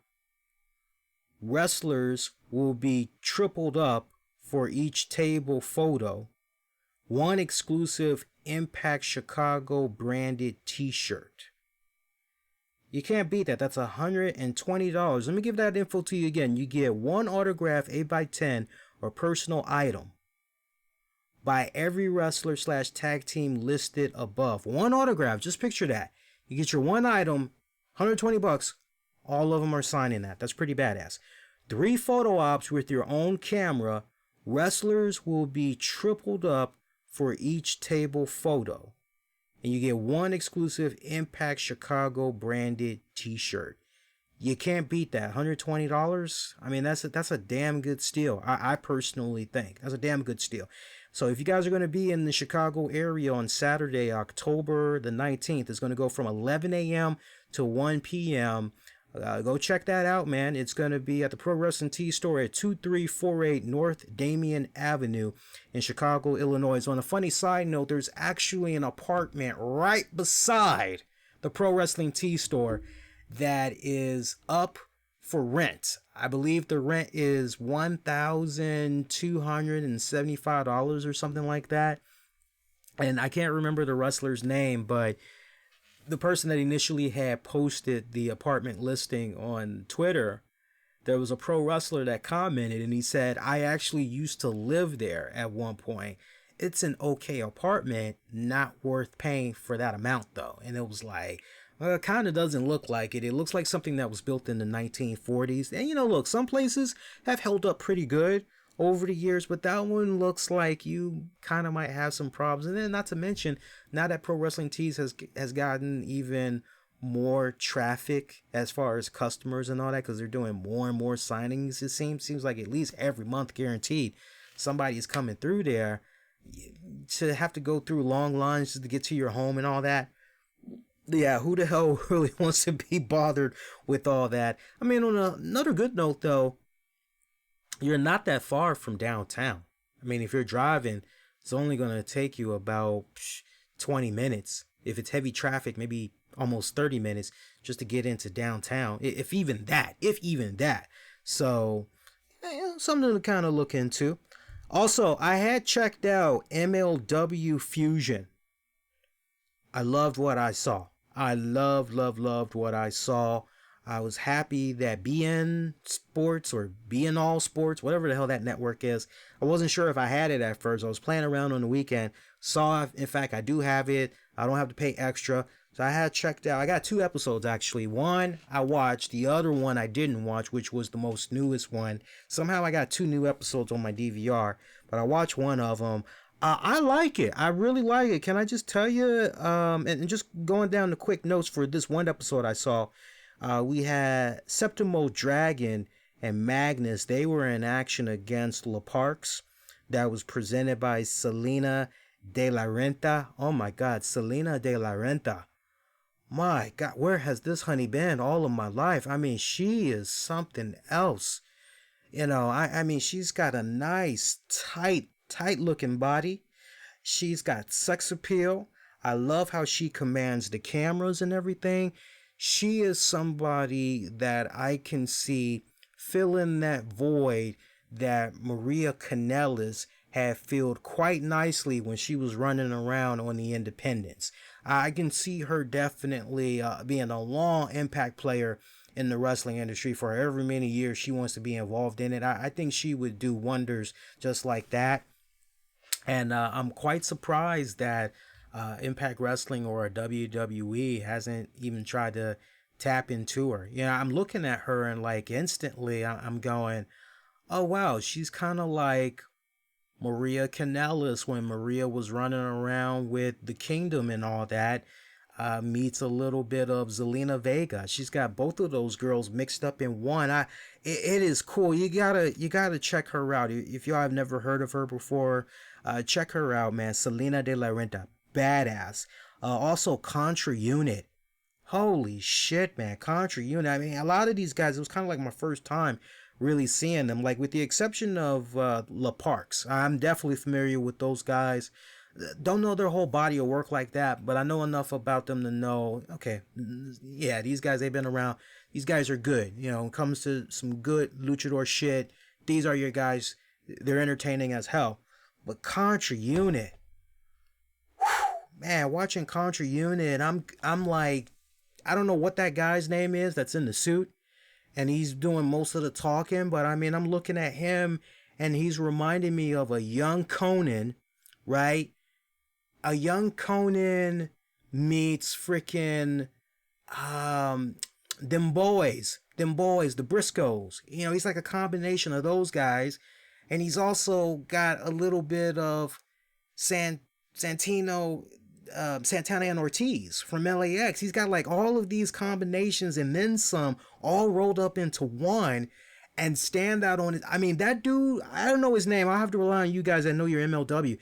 Wrestlers will be tripled up for each table photo. 1 exclusive Impact Chicago branded t-shirt. You can't beat that. That's $120. Let me give that info to you again. You get 1 autograph 8x10 or personal item by every wrestler / tag team listed above. 1 autograph. Just picture that. You get your 1 item, $120. All of them are signing that. That's pretty badass. 3 photo ops with your own camera. Wrestlers will be tripled up for each table photo. And you get 1 exclusive Impact Chicago branded t-shirt. You can't beat that. $120. I mean, that's a damn good steal. I personally think that's a damn good steal. So if you guys are going to be in the Chicago area on Saturday, October the 19th, it's going to go from 11 a.m. to 1 p.m. Go check that out, man. It's going to be at the Pro Wrestling Tee store at 2348 North Damien Avenue in Chicago, Illinois. On a funny side note, there's actually an apartment right beside the Pro Wrestling Tee store that is up for rent. I believe the rent is $1,275 or something like that. And I can't remember the wrestler's name, but the person that initially had posted the apartment listing on Twitter, there was a pro wrestler that commented and he said, I actually used to live there at one point. It's an okay apartment, not worth paying for that amount though. And it was like, well, it kind of doesn't look like it. It looks like something that was built in the 1940s. And look, some places have held up pretty good over the years, but that one looks like you kind of might have some problems. And then not to mention, now that Pro Wrestling Tees has gotten even more traffic as far as customers and all that, because they're doing more and more signings, it seems like at least every month guaranteed somebody is coming through there. To have to go through long lines just to get to your home and all that, yeah, who the hell really wants to be bothered with all that? I mean, on another good note though, you're not that far from downtown. I mean, if you're driving, it's only going to take you about 20 minutes. If it's heavy traffic, maybe almost 30 minutes just to get into downtown. If even that. So, something to kind of look into. Also, I had checked out MLW Fusion. I loved what I saw. I loved what I saw. I was happy that BN Sports or BN All Sports, whatever the hell that network is, I wasn't sure if I had it at first. I was playing around on the weekend. Saw, in fact, I do have it. I don't have to pay extra. So I had checked out. I got 2 episodes, actually. One I watched. The other one I didn't watch, which was the most newest one. Somehow I got 2 new episodes on my DVR, but I watched one of them. I like it. I really like it. Can I just tell you, and just going down the quick notes for this one episode I saw, we had Septimo Dragon and Magnus. They were in action against La Parks. That was presented by Selena De La Renta. Oh my God, Selena De La Renta. My God, where has this honey been all of my life? I mean, she is something else. I mean, she's got a nice, tight looking body. She's got sex appeal. I love how she commands the cameras and everything. She is somebody that I can see fill in that void that Maria Kanellis had filled quite nicely when she was running around on the independents. I can see her definitely being a long impact player in the wrestling industry for however many years she wants to be involved in it. I think she would do wonders just like that. And I'm quite surprised that Impact Wrestling or WWE hasn't even tried to tap into her. You know, I'm looking at her and like instantly I'm going, oh wow, she's kind of like Maria Kanellis when Maria was running around with the Kingdom and all that. Meets a little bit of Zelina Vega. She's got both of those girls mixed up in one. It is cool. You gotta check her out. If y'all have never heard of her before, check her out, man. Selena de la Renta, badass. Also Contra Unit. Holy shit, man. Contra Unit. I mean, a lot of these guys, it was kind of like my first time really seeing them. Like, with the exception of La Parks, I'm definitely familiar with those guys. Don't know their whole body of work like that, but I know enough about them to know, okay, yeah, these guys, they've been around. These guys are good. You know, when it comes to some good luchador shit, these are your guys. They're entertaining as hell. But Contra Unit, man, watching Contra Unit, I'm like, I don't know what that guy's name is that's in the suit, and he's doing most of the talking, but I mean, I'm looking at him, and he's reminding me of a young Conan, right? A young Conan meets freaking them boys, the Briscoes. You know, he's like a combination of those guys, and he's also got a little bit of Santino, Santana and Ortiz from LAX. He's got like all of these combinations and then some, all rolled up into one, and stand out on it. I mean, that dude, I don't know his name. I'll have to rely on you guys that know your MLW.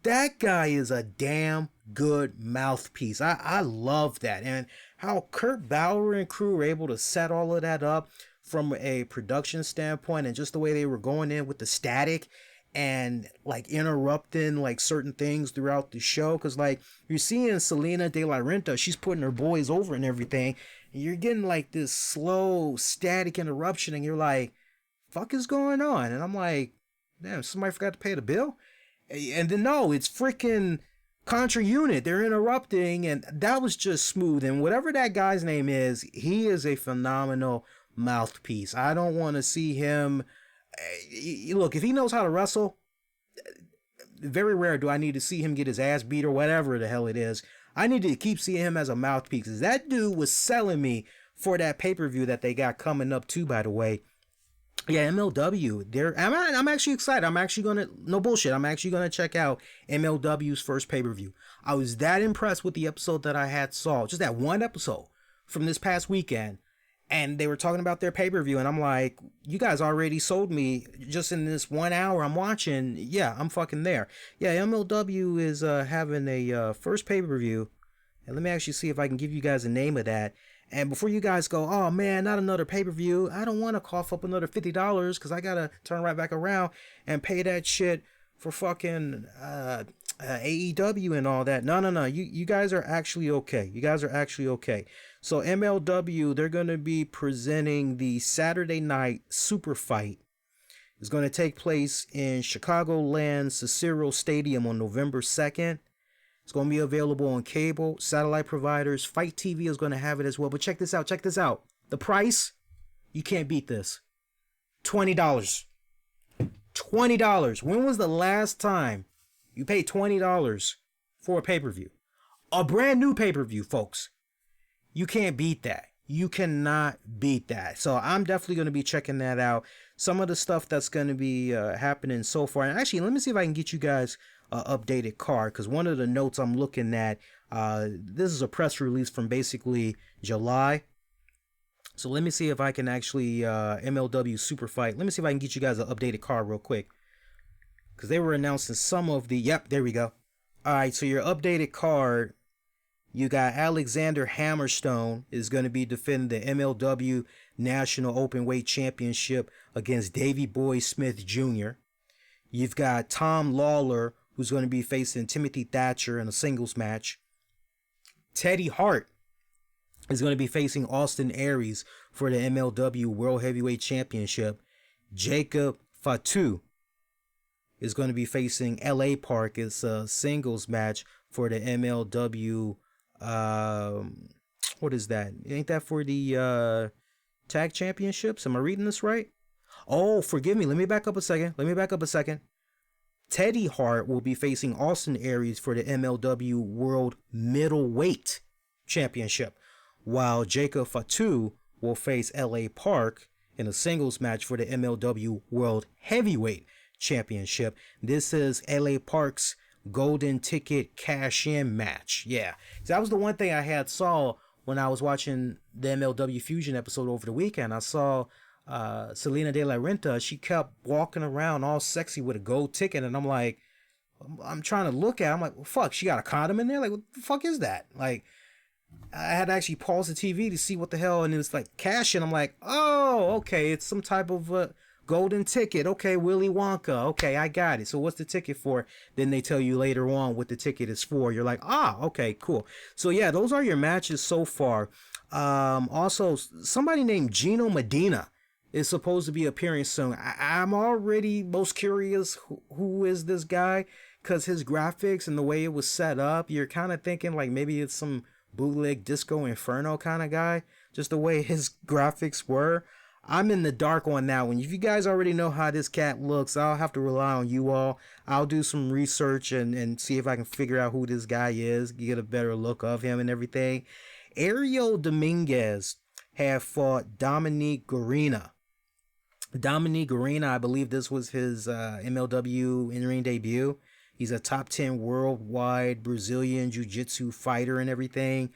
That guy is a damn good mouthpiece. I love that. And how Kurt Bauer and crew were able to set all of that up from a production standpoint, and just the way they were going in with the static and like interrupting like certain things throughout the show. Because like you're seeing Selena De La Renta, she's putting her boys over and everything, and you're getting like this slow static interruption, and you're like, fuck is going on? And I'm like, damn, somebody forgot to pay the bill. And then no, it's freaking Contra Unit. They're interrupting, and that was just smooth. And whatever that guy's name is, he is a phenomenal mouthpiece. I don't want to see him. Look, if he knows how to wrestle, very rare do I need to see him get his ass beat or whatever the hell it is. I need to keep seeing him as a mouthpiece. That dude was selling me for that pay-per-view that they got coming up too, by the way. Yeah, MLW. I'm actually excited. I'm actually gonna, no bullshit, I'm actually gonna check out MLW's first pay-per-view. I was that impressed with the episode that I had saw, just that one episode from this past weekend, and they were talking about their pay-per-view, and I'm like, you guys already sold me just in this 1 hour I'm watching. Yeah, I'm fucking there. Yeah, MLW is having a first pay-per-view, and let me actually see if I can give you guys a name of that. And before you guys go, oh man, not another pay-per-view, I don't want to cough up another $50 because I gotta turn right back around and pay that shit for fucking AEW and all that. No. You guys are actually okay. You guys are actually okay. So MLW, they're gonna be presenting the Saturday night super fight. It's gonna take place in Chicagoland Cicero Stadium on November 2nd. It's going to be available on cable, satellite providers. Fight TV is going to have it as well. But check this out. Check this out. The price, you can't beat this. $20. $20. When was the last time you paid $20 for a pay-per-view? A brand new pay-per-view, folks. You can't beat that. You cannot beat that. So I'm definitely going to be checking that out. Some of the stuff that's going to be happening so far. And actually, let me see if I can get you guys updated card, because one of the notes I'm looking at, this is a press release from basically July. So let me see if I can actually MLW Super Fight. Let me see if I can get you guys an updated card real quick, because they were announcing some of the, yep, there we go. All right, so your updated card, you got Alexander Hammerstone is going to be defending the MLW National Openweight Championship against Davey Boy Smith Jr. You've got Tom Lawler, who's going to be facing Timothy Thatcher in a singles match. Teddy Hart is going to be facing Austin Aries for the MLW World Heavyweight Championship. Jacob Fatu is going to be facing LA Park. It's a singles match for the MLW. What is that? Ain't that for the tag championships? Am I reading this right? Oh, forgive me. Let me back up a second. Teddy Hart will be facing Austin Aries for the MLW World Middleweight Championship, while Jacob Fatu will face LA Park in a singles match for the MLW World Heavyweight Championship. This is LA Park's golden ticket cash-in match. Yeah, so that was the one thing I had saw when I was watching the MLW Fusion episode over the weekend. I saw Selena De La Renta. She kept walking around all sexy with a gold ticket, and I'm like, I'm trying to look at it. I'm like, well, fuck, she got a condom in there? Like, what the fuck is that? Like, I had to actually pause the TV to see what the hell, and it was like cash, and I'm like, oh, okay, it's some type of golden ticket. Okay, Willy Wonka. Okay, I got it. So what's the ticket for? Then they tell you later on what the ticket is for. You're like, okay, cool. So yeah, those are your matches so far. Also, somebody named Gino Medina is supposed to be appearing soon. I'm already most curious who is this guy, because his graphics and the way it was set up, you're kind of thinking like maybe it's some bootleg Disco Inferno kind of guy, just the way his graphics were. I'm in the dark on that one. If you guys already know how this cat looks, I'll have to rely on you all. I'll do some research and see if I can figure out who this guy is, get a better look of him and everything. Ariel Dominguez had fought Dominique Garina. Dominique Garina, I believe this was his MLW in-ring debut. He's a top 10 worldwide Brazilian jiu-jitsu fighter and everything.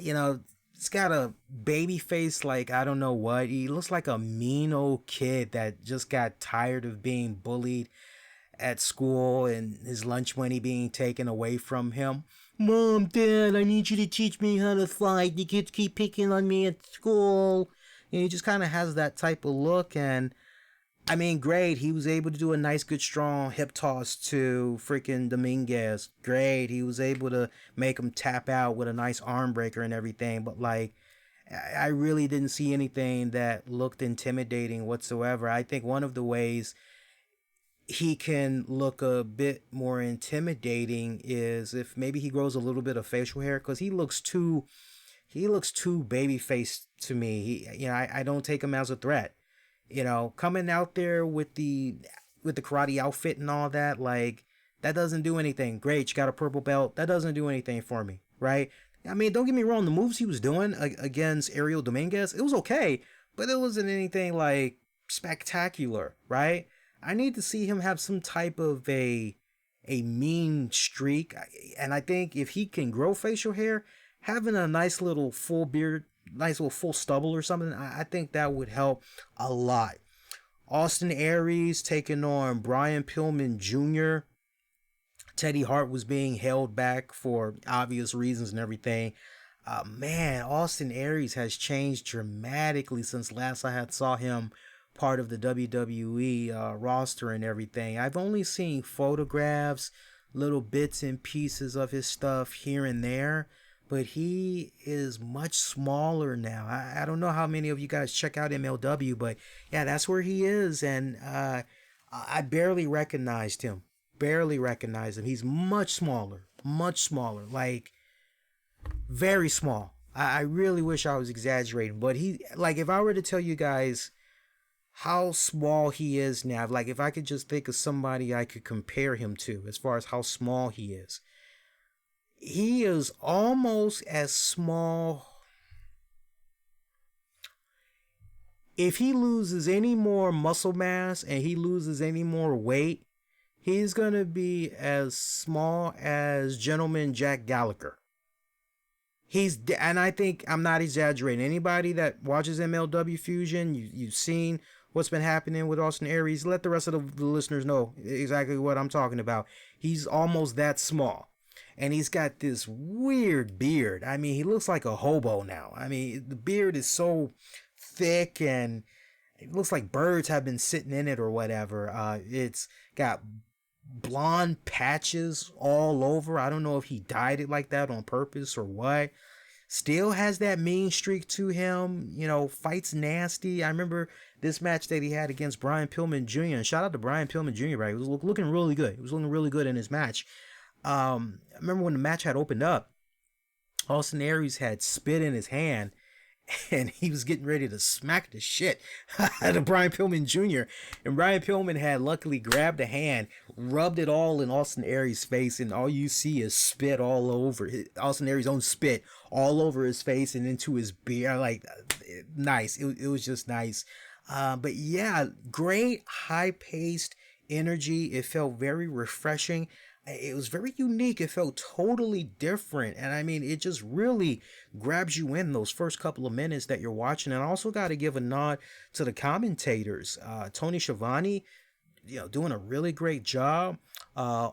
You know, he's got a baby face like I don't know what. He looks like a mean old kid that just got tired of being bullied at school and his lunch money being taken away from him. Mom, Dad, I need you to teach me how to fight. The kids keep picking on me at school. And he just kind of has that type of look. And I mean, great. He was able to do a nice, good, strong hip toss to freaking Dominguez. Great. He was able to make him tap out with a nice arm breaker and everything. But like, I really didn't see anything that looked intimidating whatsoever. I think one of the ways he can look a bit more intimidating is if maybe he grows a little bit of facial hair, because he looks too baby faced to me. I don't take him as a threat. Coming out there with the karate outfit and all that, like, that doesn't do anything. Great, you got a purple belt. That doesn't do anything for me, right? I mean, don't get me wrong, the moves he was doing against Ariel Dominguez, it was okay, but it wasn't anything like spectacular, right? I need to see him have some type of a mean streak, and I think if he can grow facial hair, having a nice little full beard, nice little full stubble or something, I think that would help a lot. Austin Aries taking on Brian Pillman Jr. Teddy Hart was being held back for obvious reasons and everything. Man, Austin Aries has changed dramatically since last I had saw him part of the WWE roster and everything. I've only seen photographs, little bits and pieces of his stuff here and there, but he is much smaller now. I don't know how many of you guys check out MLW, but yeah, that's where he is. And I barely recognized him. He's much smaller, like very small. I really wish I was exaggerating, but if I were to tell you guys how small he is now, like if I could just think of somebody I could compare him to as far as how small he is almost as small. If he loses any more muscle mass and he loses any more weight, he's going to be as small as Gentleman Jack Gallagher. And I think I'm not exaggerating. Anybody that watches MLW Fusion, you've seen what's been happening with Austin Aries. Let the rest of the listeners know exactly what I'm talking about. He's almost that small. And he's got this weird beard. I mean, he looks like a hobo now. I mean, the beard is so thick and it looks like birds have been sitting in it or whatever. It's got blonde patches all over. I don't know if he dyed it like that on purpose or what. Still has that mean streak to him. Fights nasty. I remember this match that he had against Brian Pillman Jr. And shout out to Brian Pillman Jr., right? He was looking really good. He was looking really good in his match. I remember when the match had opened up, Austin Aries had spit in his hand, and he was getting ready to smack the shit out of Brian Pillman Jr. And Brian Pillman had luckily grabbed a hand, rubbed it all in Austin Aries' face, and all you see is spit all over Austin Aries' own spit all over his face and into his beard. Like, nice. It was just nice. But yeah, great high paced energy. It felt very refreshing. It was very unique. It felt totally different. And I mean, it just really grabs you in those first couple of minutes that you're watching. And I also got to give a nod to the commentators. Tony Schiavone, doing a really great job. I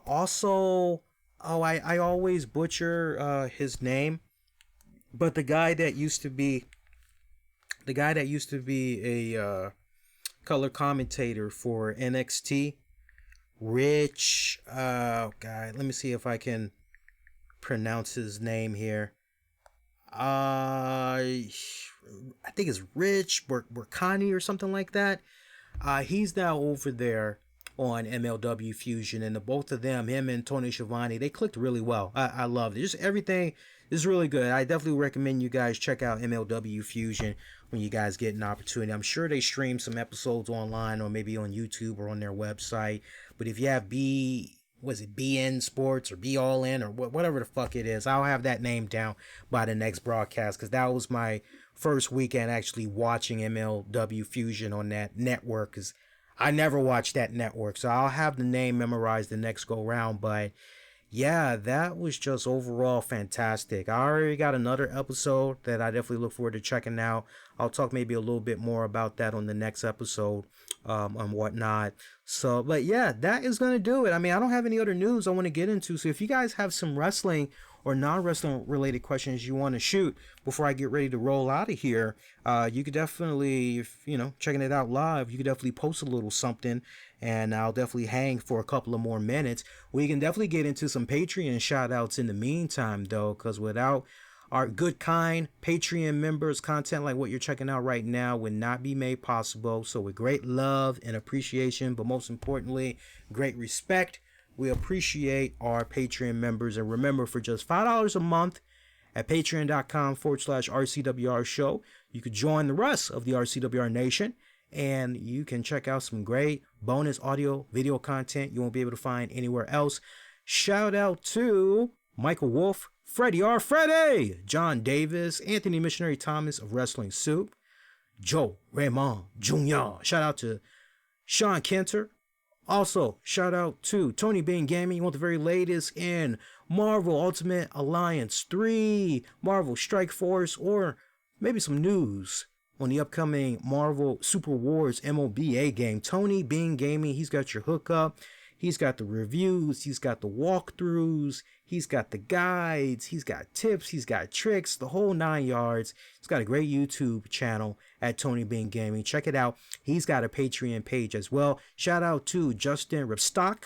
always butcher his name, but the guy that used to be a color commentator for NXT, Rich, let me see if I can pronounce his name here. I think it's Rich Burkani or something like that. He's now over there on MLW Fusion, and the both of them, him and Tony Schiavone, they clicked really well. I loved it. Just everything is really good. I definitely recommend you guys check out MLW Fusion when you guys get an opportunity. I'm sure they stream some episodes online or maybe on YouTube or on their website. But if you have BN Sports or Be All In or whatever the fuck it is, I'll have that name down by the next broadcast, because that was my first weekend actually watching MLW Fusion on that network, because I never watched that network. So I'll have the name memorized the next go round. But yeah, that was just overall fantastic. I already got another episode that I definitely look forward to checking out. I'll talk maybe a little bit more about that on the next episode and whatnot. So, but yeah, that is going to do it. I mean, I don't have any other news I want to get into. So if you guys have some wrestling or non-wrestling related questions you want to shoot before I get ready to roll out of here, you could definitely, if checking it out live, you could definitely post a little something, and I'll definitely hang for a couple of more minutes. We can definitely get into some Patreon shout outs in the meantime, though, because without our good, kind Patreon members, content like what you're checking out right now would not be made possible. So with great love and appreciation, but most importantly, great respect, we appreciate our Patreon members. And remember, for just $5 a month at patreon.com/RCWR show, you could join the rest of the RCWR Nation, and you can check out some great bonus audio, video content you won't be able to find anywhere else. Shout out to Michael Wolf, Freddie R. Freddy, John Davis, Anthony Missionary Thomas of Wrestling Soup, Joe Raymond Jr. Shout out to Sean Kenter. Also, shout out to Tony Bean Gaming. You want the very latest in Marvel Ultimate Alliance 3, Marvel Strike Force, or maybe some news on the upcoming Marvel Super Wars MOBA game. Tony Bean Gaming, he's got your hookup. He's got the reviews, he's got the walkthroughs, he's got the guides, he's got tips, he's got tricks, the whole 9 yards. He's got a great YouTube channel at Tony Bean Gaming. Check it out. He's got a Patreon page as well. Shout out to Justin Ripstock.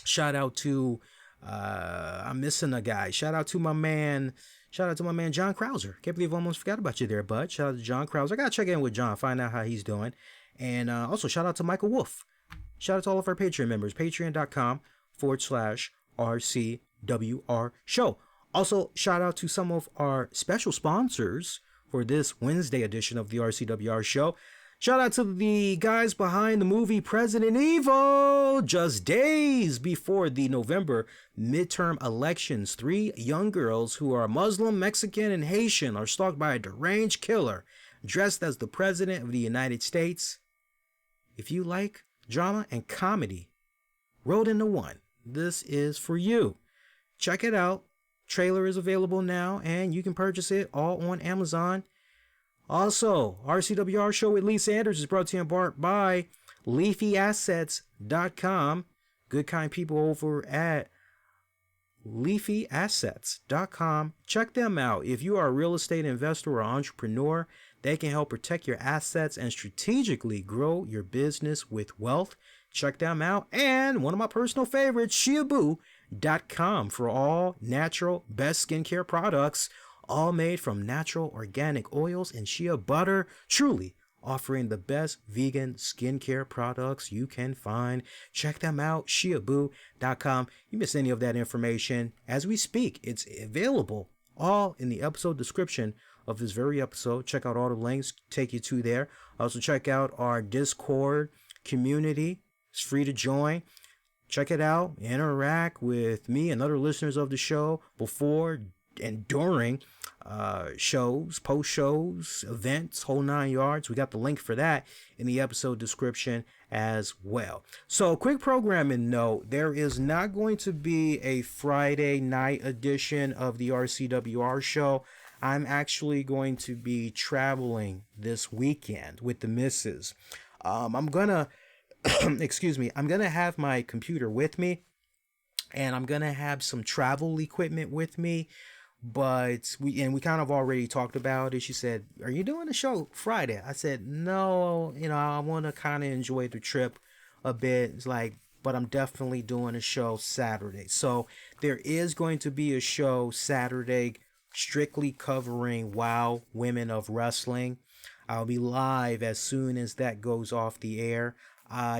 Shout out to, I'm missing a guy. Shout out to my man John Krauser. Can't believe I almost forgot about you there, bud. Shout out to John Krauser. I gotta check in with John, find out how he's doing. And also shout out to Michael Wolf. Shout out to all of our Patreon members, patreon.com/RCWR show. Also, shout out to some of our special sponsors for this Wednesday edition of the RCWR show. Shout out to the guys behind the movie President Evil. Just days before the November midterm elections, 3 young girls who are Muslim, Mexican, and Haitian are stalked by a deranged killer dressed as the President of the United States. If you like drama and comedy rolled into one, this is for you. Check it out. Trailer is available now, and you can purchase it all on Amazon. Also, RCWR Show with Lee Sanders is brought to you in part by LeafyAssets.com. Good, kind people over at LeafyAssets.com. Check them out. If you are a real estate investor or entrepreneur, they can help protect your assets and strategically grow your business with wealth. Check them out. And one of my personal favorites, SheaBoo.com, for all natural, best skincare products, all made from natural organic oils and shea butter. Truly offering the best vegan skincare products you can find. Check them out, SheaBoo.com. You miss any of that information as we speak, it's available all in the episode description of this very episode. Check out all the links, take you to there. Also check out our Discord community. It's free to join. Check it out, interact with me and other listeners of the show before and during shows, post shows, events, whole 9 yards. We got the link for that in the episode description as well. So, quick programming note, there is not going to be a Friday night edition of the RCWR show. I'm actually going to be traveling this weekend with the missus. I'm gonna excuse me, I'm gonna have my computer with me, and I'm gonna have some travel equipment with me. But we kind of already talked about it. She said, "Are you doing the show Friday?" I said, "No, I want to kind of enjoy the trip a bit." It's like, but I'm definitely doing a show Saturday. So there is going to be a show Saturday strictly covering WOW Women of Wrestling. I'll be live as soon as that goes off the air.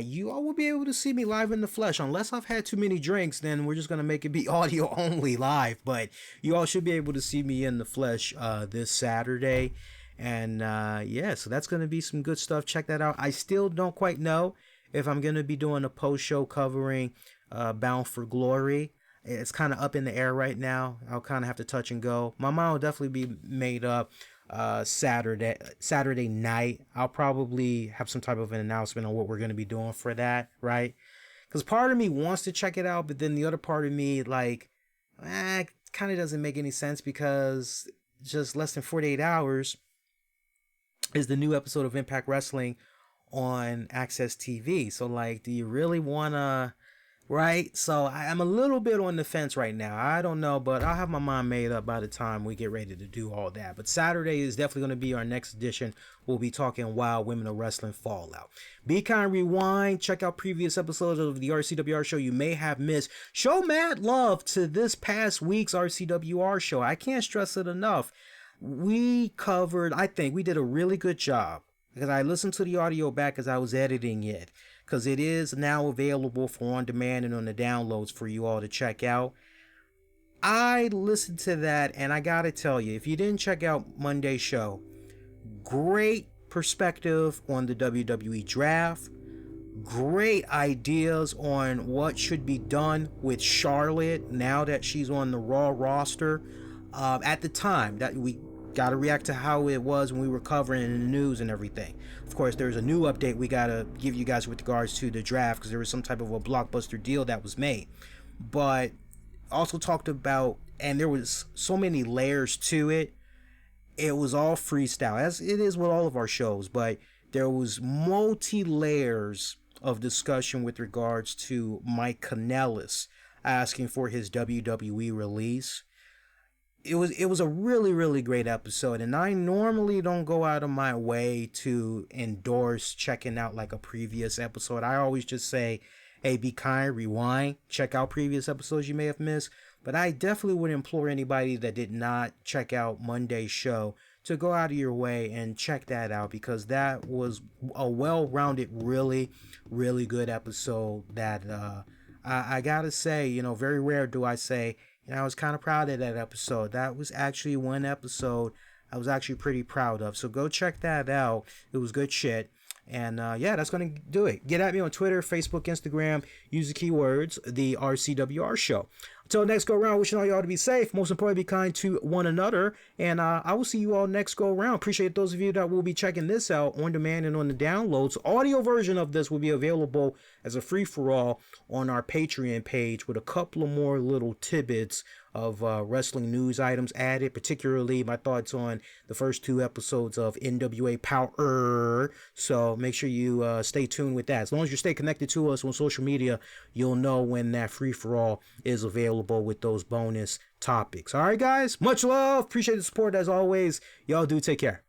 You all will be able to see me live in the flesh. Unless I've had too many drinks, then we're just going to make it be audio only live. But you all should be able to see me in the flesh this Saturday. And yeah, so that's going to be some good stuff. Check that out. I still don't quite know if I'm going to be doing a post-show covering Bound for Glory. It's kind of up in the air right now. I'll kind of have to touch and go. My mind will definitely be made up Saturday night. I'll probably have some type of an announcement on what we're going to be doing for that, right? Because part of me wants to check it out, but then the other part of me, like, kind of doesn't make any sense, because just less than 48 hours is the new episode of Impact Wrestling on Access TV. So, like, do you really want to... Right? So I'm a little bit on the fence right now. I don't know, but I'll have my mind made up by the time we get ready to do all that. But Saturday is definitely going to be our next edition. We'll be talking WOW Women of Wrestling Fallout. Be Kind Rewind. Check out previous episodes of the RCWR show you may have missed. Show mad love to this past week's RCWR show. I can't stress it enough. We covered, I think we did a really good job, because I listened to the audio back as I was editing it, because it is now available for on demand and on the downloads for you all to check out. I listened to that, and I gotta tell you, if you didn't check out Monday's show, great perspective on the WWE draft, great ideas on what should be done with Charlotte now that she's on the Raw roster. At the time, that we got to react to how it was when we were covering in the news and everything. Of course, there's a new update we got to give you guys with regards to the draft, because there was some type of a blockbuster deal that was made. But also talked about, and there was so many layers to it. It was all freestyle, as it is with all of our shows, but there was multi-layers of discussion with regards to Mike Kanellis asking for his WWE release. It was a really, really great episode, and I normally don't go out of my way to endorse checking out like a previous episode. I always just say, hey, be kind, rewind, check out previous episodes you may have missed. But I definitely would implore anybody that did not check out Monday's show to go out of your way and check that out, because that was a well-rounded, really, really good episode that I gotta say, very rare do I say, I was kind of proud of that episode. That was actually one episode I was actually pretty proud of. So go check that out. It was good shit. And yeah, that's going to do it. Get at me on Twitter, Facebook, Instagram. Use the keywords, the RCWR show. Until next go round, wishing all y'all to be safe. Most importantly, be kind to one another. And I will see you all next go round. Appreciate those of you that will be checking this out on demand and on the downloads. Audio version of this will be available as a free-for-all on our Patreon page, with a couple of more little tidbits of wrestling news items added, particularly my thoughts on the first 2 episodes of NWA Power. So make sure you stay tuned with that. As long as you stay connected to us on social media, you'll know when that free-for-all is available with those bonus topics. All right, guys, much love. Appreciate the support as always. Y'all do take care.